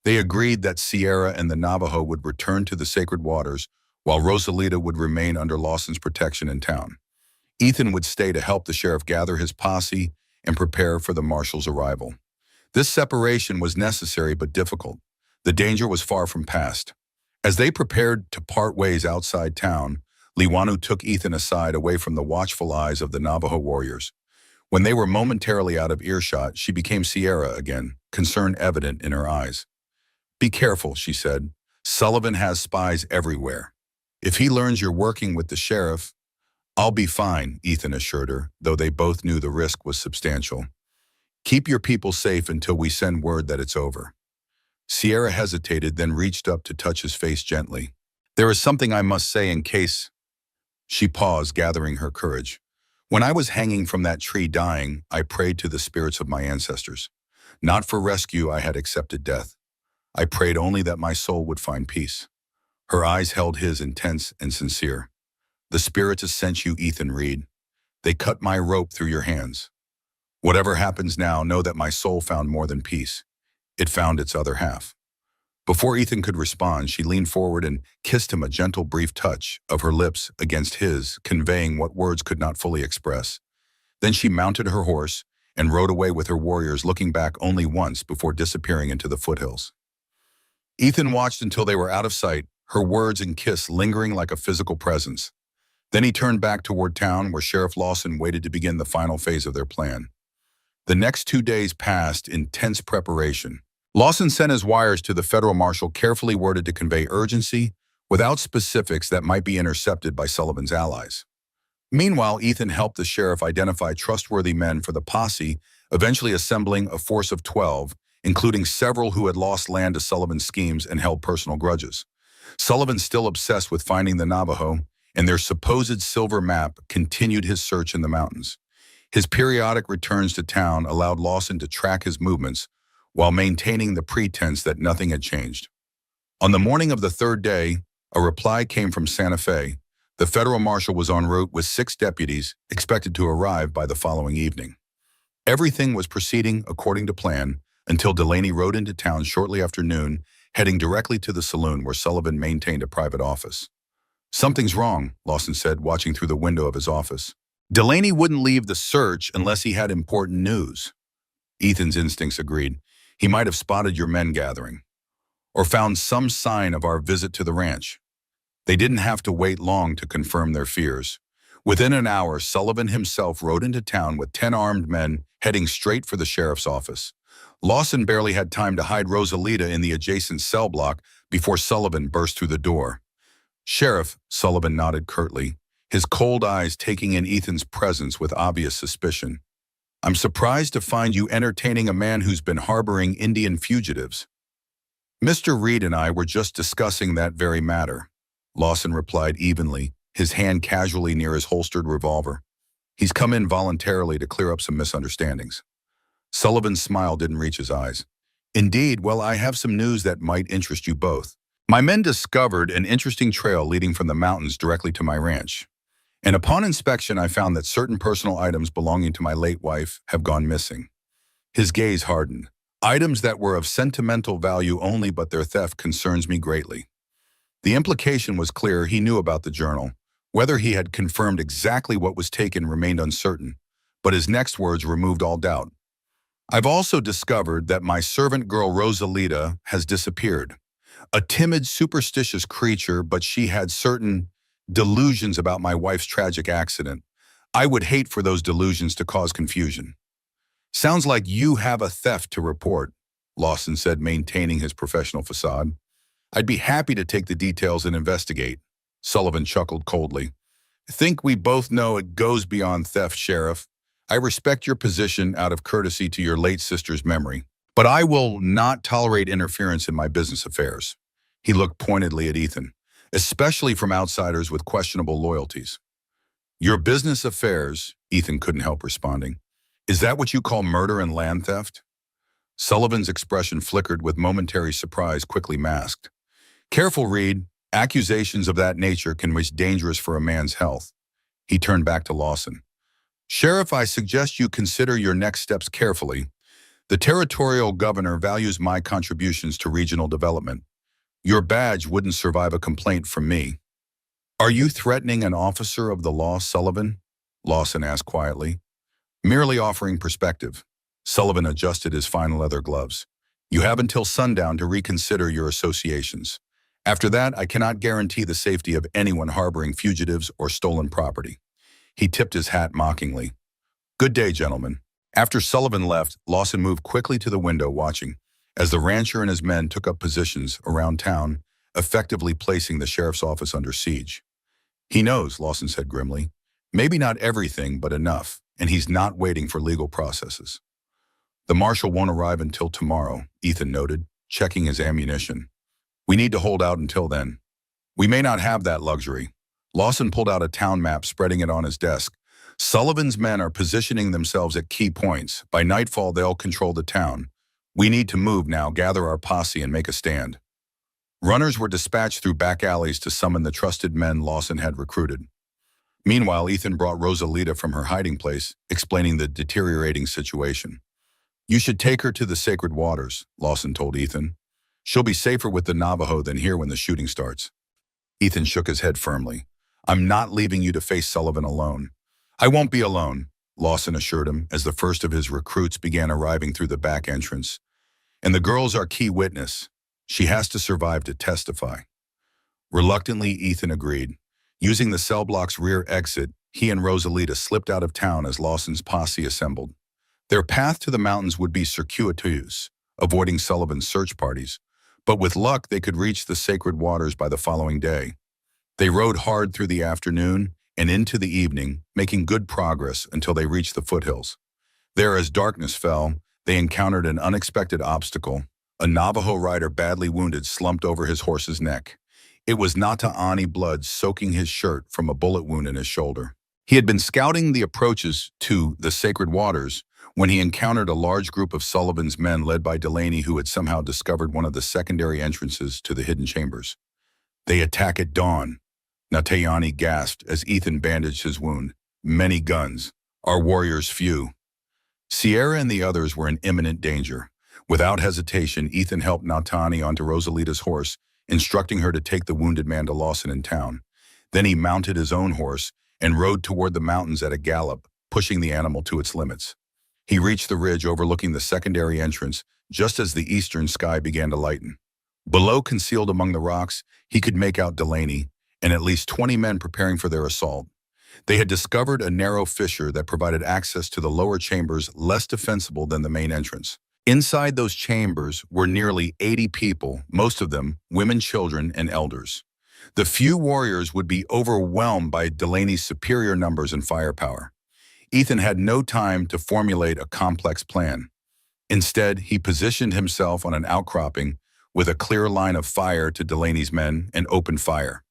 They agreed that Sierra and the Navajo would return to the sacred waters, while Rosalita would remain under Lawson's protection in town. Ethan would stay to help the sheriff gather his posse and prepare for the marshal's arrival. This separation was necessary but difficult. The danger was far from past. As they prepared to part ways outside town, Liwanu took Ethan aside away from the watchful eyes of the Navajo warriors. When they were momentarily out of earshot, she became Sierra again, concern evident in her eyes. "Be careful," she said. "Sullivan has spies everywhere. If he learns you're working with the sheriff—" "I'll be fine," Ethan assured her, though they both knew the risk was substantial. "Keep your people safe until we send word that it's over." Sierra hesitated, then reached up to touch his face gently. "There is something I must say in case—" She paused, gathering her courage. "When I was hanging from that tree dying, I prayed to the spirits of my ancestors. Not for rescue, I had accepted death. I prayed only that my soul would find peace." Her eyes held his, intense and sincere. "The spirits have sent you, Ethan Reed. They cut my rope through your hands. Whatever happens now, know that my soul found more than peace. It found its other half." Before Ethan could respond, she leaned forward and kissed him, a gentle, brief touch of her lips against his, conveying what words could not fully express. Then she mounted her horse and rode away with her warriors, looking back only once before disappearing into the foothills. Ethan watched until they were out of sight, her words and kiss lingering like a physical presence. Then he turned back toward town, where Sheriff Lawson waited to begin the final phase of their plan. The next 2 days passed in tense preparation. Lawson sent his wires to the federal marshal, carefully worded to convey urgency, without specifics that might be intercepted by Sullivan's allies. Meanwhile, Ethan helped the sheriff identify trustworthy men for the posse, eventually assembling a force of 12, including several who had lost land to Sullivan's schemes and held personal grudges. Sullivan, still obsessed with finding the Navajo and their supposed silver map, continued his search in the mountains. His periodic returns to town allowed Lawson to track his movements while maintaining the pretense that nothing had changed. On the morning of the third day, a reply came from Santa Fe. The federal marshal was en route with 6 deputies, expected to arrive by the following evening. Everything was proceeding according to plan until Delaney rode into town shortly after noon, heading directly to the saloon where Sullivan maintained a private office. "Something's wrong," Lawson said, watching through the window of his office. "Delaney wouldn't leave the search unless he had important news." Ethan's instincts agreed. "He might have spotted your men gathering, or found some sign of our visit to the ranch." They didn't have to wait long to confirm their fears. Within an hour, Sullivan himself rode into town with 10 armed men, heading straight for the sheriff's office. Lawson barely had time to hide Rosalita in the adjacent cell block before Sullivan burst through the door. "Sheriff," Sullivan nodded curtly, his cold eyes taking in Ethan's presence with obvious suspicion. "I'm surprised to find you entertaining a man who's been harboring Indian fugitives." "Mr. Reed and I were just discussing that very matter," Lawson replied evenly, his hand casually near his holstered revolver. "He's come in voluntarily to clear up some misunderstandings." Sullivan's smile didn't reach his eyes. "Indeed, well, I have some news that might interest you both. My men discovered an interesting trail leading from the mountains directly to my ranch. And upon inspection, I found that certain personal items belonging to my late wife have gone missing." His gaze hardened. "Items that were of sentimental value only, but their theft concerns me greatly." The implication was clear. He knew about the journal. Whether he had confirmed exactly what was taken remained uncertain, but his next words removed all doubt. "I've also discovered that my servant girl Rosalita has disappeared. A timid, superstitious creature, but she had certain delusions about my wife's tragic accident. I would hate for those delusions to cause confusion." "Sounds like you have a theft to report," Lawson said, maintaining his professional facade. "I'd be happy to take the details and investigate." Sullivan chuckled coldly. "Think we both know it goes beyond theft, Sheriff. I respect your position out of courtesy to your late sister's memory, but I will not tolerate interference in my business affairs. He looked pointedly at Ethan, especially from outsiders with questionable loyalties. Your business affairs, Ethan couldn't help responding. Is that what you call murder and land theft? Sullivan's expression flickered with momentary surprise quickly masked. Careful, Reed. Accusations of that nature can be dangerous for a man's health. He turned back to Lawson. Sheriff, I suggest you consider your next steps carefully. The territorial governor values my contributions to regional development. Your badge wouldn't survive a complaint from me. Are you threatening an officer of the law, Sullivan? Lawson asked quietly. Merely offering perspective. Sullivan adjusted his fine leather gloves. You have until sundown to reconsider your associations. After that, I cannot guarantee the safety of anyone harboring fugitives or stolen property. He tipped his hat mockingly. Good day, gentlemen. After Sullivan left, Lawson moved quickly to the window watching, as the rancher and his men took up positions around town, effectively placing the sheriff's office under siege. He knows, Lawson said grimly. Maybe not everything, but enough, and he's not waiting for legal processes. The marshal won't arrive until tomorrow, Ethan noted, checking his ammunition. We need to hold out until then. We may not have that luxury. Lawson pulled out a town map, spreading it on his desk. Sullivan's men are positioning themselves at key points. By nightfall, they'll control the town. We need to move now, gather our posse, and make a stand. Runners were dispatched through back alleys to summon the trusted men Lawson had recruited. Meanwhile, Ethan brought Rosalita from her hiding place, explaining the deteriorating situation. You should take her to the sacred waters, Lawson told Ethan. She'll be safer with the Navajo than here when the shooting starts. Ethan shook his head firmly. I'm not leaving you to face Sullivan alone. I won't be alone, Lawson assured him as the first of his recruits began arriving through the back entrance. And the girl's our key witness. She has to survive to testify. Reluctantly, Ethan agreed. Using the cell block's rear exit, he and Rosalita slipped out of town as Lawson's posse assembled. Their path to the mountains would be circuitous, avoiding Sullivan's search parties, but with luck they could reach the sacred waters by the following day. They rode hard through the afternoon and into the evening, making good progress until they reached the foothills. There, as darkness fell, they encountered an unexpected obstacle. A Navajo rider badly wounded slumped over his horse's neck. It was Nataani blood soaking his shirt from a bullet wound in his shoulder. He had been scouting the approaches to the sacred waters when he encountered a large group of Sullivan's men led by Delaney, who had somehow discovered one of the secondary entrances to the hidden chambers. They attack at dawn, Nataani gasped as Ethan bandaged his wound. Many guns. Our warriors few. Sierra and the others were in imminent danger. Without hesitation, Ethan helped Nataani onto Rosalita's horse, instructing her to take the wounded man to Lawson in town. Then he mounted his own horse and rode toward the mountains at a gallop, pushing the animal to its limits. He reached the ridge overlooking the secondary entrance just as the eastern sky began to lighten. Below, concealed among the rocks, he could make out Delaney and at least 20 men preparing for their assault. They had discovered a narrow fissure that provided access to the lower chambers less defensible than the main entrance. Inside those chambers were nearly 80 people, most of them women, children, and elders. The few warriors would be overwhelmed by Delaney's superior numbers and firepower. Ethan had no time to formulate a complex plan. Instead, he positioned himself on an outcropping with a clear line of fire to Delaney's men and opened fire.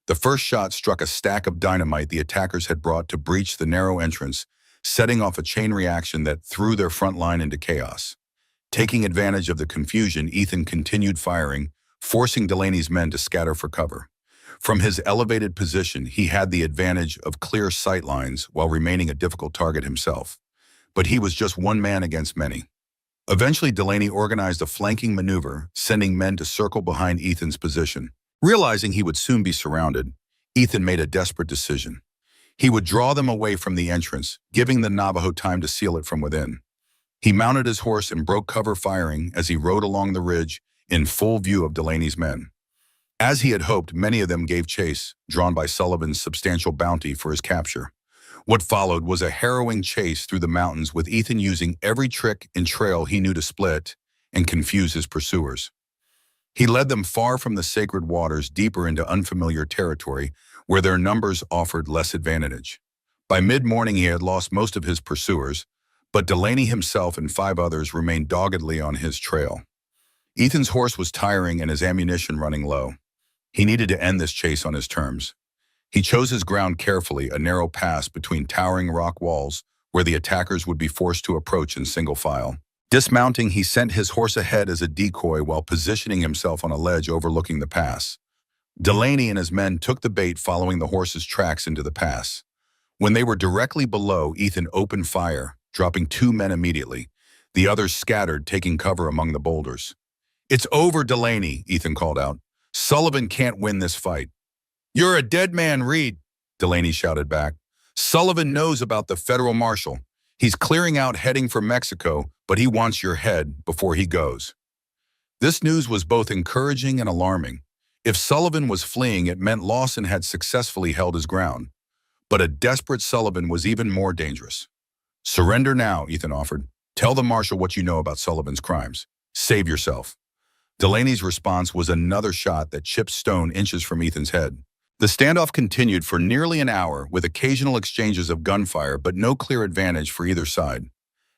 The first shot struck a stack of dynamite the attackers had brought to breach the narrow entrance, setting off a chain reaction that threw their front line into chaos. Taking advantage of the confusion, Ethan continued firing, forcing Delaney's men to scatter for cover. From his elevated position, he had the advantage of clear sight lines while remaining a difficult target himself. But he was just one man against many. Eventually, Delaney organized a flanking maneuver, sending men to circle behind Ethan's position. Realizing he would soon be surrounded, Ethan made a desperate decision. He would draw them away from the entrance, giving the Navajo time to seal it from within. He mounted his horse and broke cover firing as he rode along the ridge in full view of Delaney's men. As he had hoped, many of them gave chase, drawn by Sullivan's substantial bounty for his capture. What followed was a harrowing chase through the mountains, with Ethan using every trick and trail he knew to split and confuse his pursuers. He led them far from the sacred waters, deeper into unfamiliar territory where their numbers offered less advantage. By mid-morning he had lost most of his pursuers, but Delaney himself and 5 others remained doggedly on his trail. Ethan's horse was tiring and his ammunition running low. He needed to end this chase on his terms. He chose his ground carefully, a narrow pass between towering rock walls where the attackers would be forced to approach in single file. Dismounting, he sent his horse ahead as a decoy while positioning himself on a ledge overlooking the pass. Delaney and his men took the bait following the horse's tracks into the pass. When they were directly below, Ethan opened fire, dropping 2 men immediately. The others scattered, taking cover among the boulders. "It's over, Delaney," Ethan called out. "Sullivan can't win this fight." "You're a dead man, Reed," Delaney shouted back. "Sullivan knows about the federal marshal. He's clearing out heading for Mexico, but he wants your head before he goes." This news was both encouraging and alarming. If Sullivan was fleeing, it meant Lawson had successfully held his ground. But a desperate Sullivan was even more dangerous. "Surrender now," Ethan offered. "Tell the marshal what you know about Sullivan's crimes. Save yourself." Delaney's response was another shot that chipped stone inches from Ethan's head. The standoff continued for nearly an hour, with occasional exchanges of gunfire but no clear advantage for either side.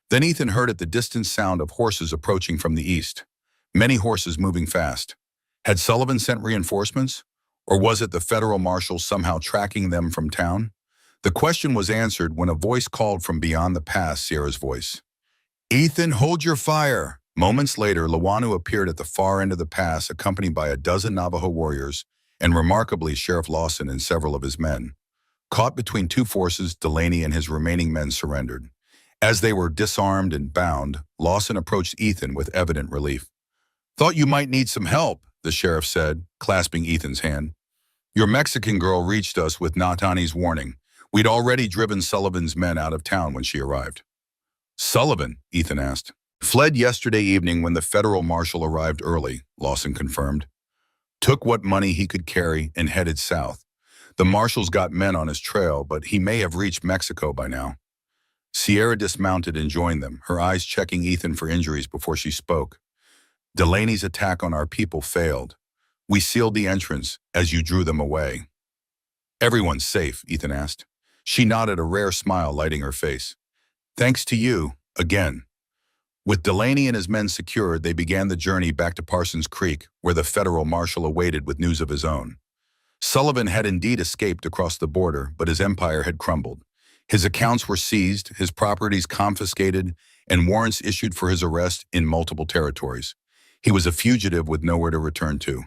Then Ethan heard at the distant sound of horses approaching from the east. Many horses moving fast. Had Sullivan sent reinforcements? Or was it the federal marshal somehow tracking them from town? The question was answered when a voice called from beyond the pass, Sierra's voice. "Ethan, hold your fire!" Moments later, Lawanu appeared at the far end of the pass, accompanied by a dozen Navajo warriors, and remarkably, Sheriff Lawson and several of his men. Caught between 2 forces, Delaney and his remaining men surrendered. As they were disarmed and bound, Lawson approached Ethan with evident relief. "Thought you might need some help," the sheriff said, clasping Ethan's hand. "Your Mexican girl reached us with Natani's warning. We'd already driven Sullivan's men out of town when she arrived." "Sullivan?" Ethan asked. "Fled yesterday evening when the federal marshal arrived early," Lawson confirmed. "Took what money he could carry and headed south. The marshal's got men on his trail, but he may have reached Mexico by now." Sierra dismounted and joined them, her eyes checking Ethan for injuries before she spoke. "Delaney's attack on our people failed. We sealed the entrance as you drew them away." "Everyone's safe?" Ethan asked. She nodded, a rare smile lighting her face. "Thanks to you, again." With Delaney and his men secured, they began the journey back to Parsons Creek, where the federal marshal awaited with news of his own. Sullivan had indeed escaped across the border, but his empire had crumbled. His accounts were seized, his properties confiscated, and warrants issued for his arrest in multiple territories. He was a fugitive with nowhere to return to.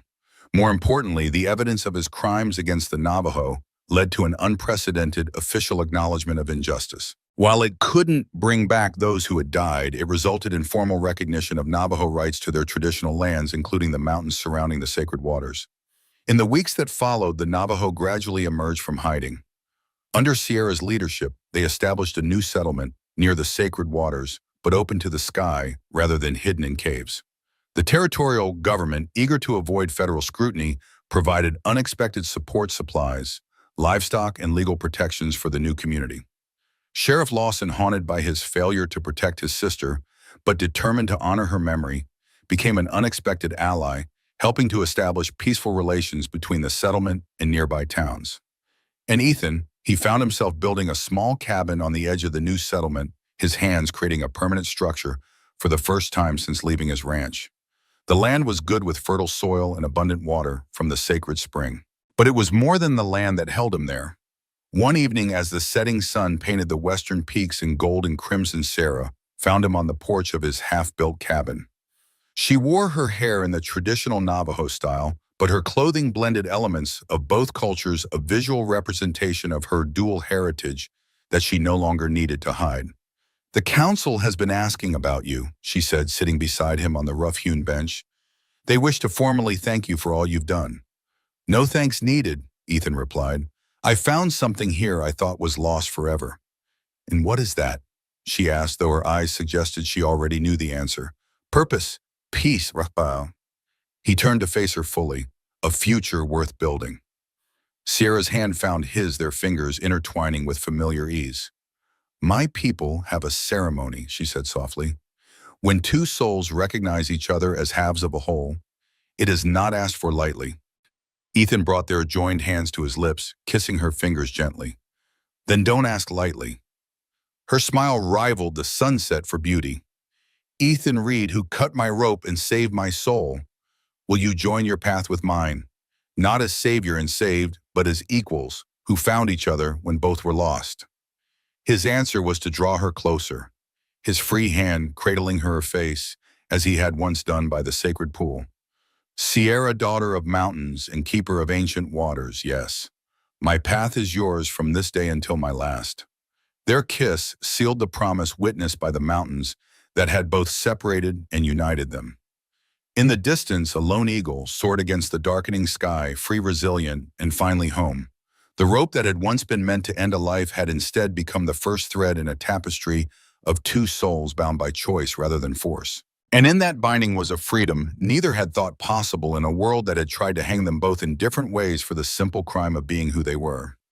More importantly, the evidence of his crimes against the Navajo led to an unprecedented official acknowledgement of injustice. While it couldn't bring back those who had died, it resulted in formal recognition of Navajo rights to their traditional lands, including the mountains surrounding the sacred waters. In the weeks that followed, the Navajo gradually emerged from hiding. Under Sierra's leadership, they established a new settlement near the sacred waters, but open to the sky rather than hidden in caves. The territorial government, eager to avoid federal scrutiny, provided unexpected support supplies, livestock, and legal protections for the new community. Sheriff Lawson, haunted by his failure to protect his sister, but determined to honor her memory, became an unexpected ally, helping to establish peaceful relations between the settlement and nearby towns. And Ethan, he found himself building a small cabin on the edge of the new settlement, his hands creating a permanent structure for the first time since leaving his ranch. The land was good with fertile soil and abundant water from the sacred spring. But it was more than the land that held him there. One evening, as the setting sun painted the western peaks in gold and crimson, Sarah found him on the porch of his half-built cabin. She wore her hair in the traditional Navajo style, but her clothing blended elements of both cultures, a visual representation of her dual heritage that she no longer needed to hide. "The council has been asking about you," she said, sitting beside him on the rough-hewn bench. "They wish to formally thank you for all you've done." "No thanks needed," Ethan replied. "I found something here I thought was lost forever." "And what is that?" she asked, though her eyes suggested she already knew the answer. "Purpose, peace, Rahbao." He turned to face her fully. "A future worth building." Sierra's hand found his, their fingers intertwining with familiar ease. "My people have a ceremony," she said softly. "When two souls recognize each other as halves of a whole, it is not asked for lightly." Ethan brought their joined hands to his lips, kissing her fingers gently. Then don't ask lightly. Her smile rivaled the sunset for beauty. Ethan Reed, who cut my rope and saved my soul, will you join your path with mine? Not as savior and saved, but as equals, who found each other when both were lost. His answer was to draw her closer, his free hand cradling her face, as he had once done by the sacred pool. Sierra, daughter of mountains and keeper of ancient waters, yes. My path is yours from this day until my last. Their kiss sealed the promise witnessed by the mountains that had both separated and united them. In the distance, a lone eagle soared against the darkening sky, free, resilient, and finally home. The rope that had once been meant to end a life had instead become the first thread in a tapestry of two souls bound by choice rather than force. And in that binding was a freedom neither had thought possible in a world that had tried to hang them both in different ways for the simple crime of being who they were.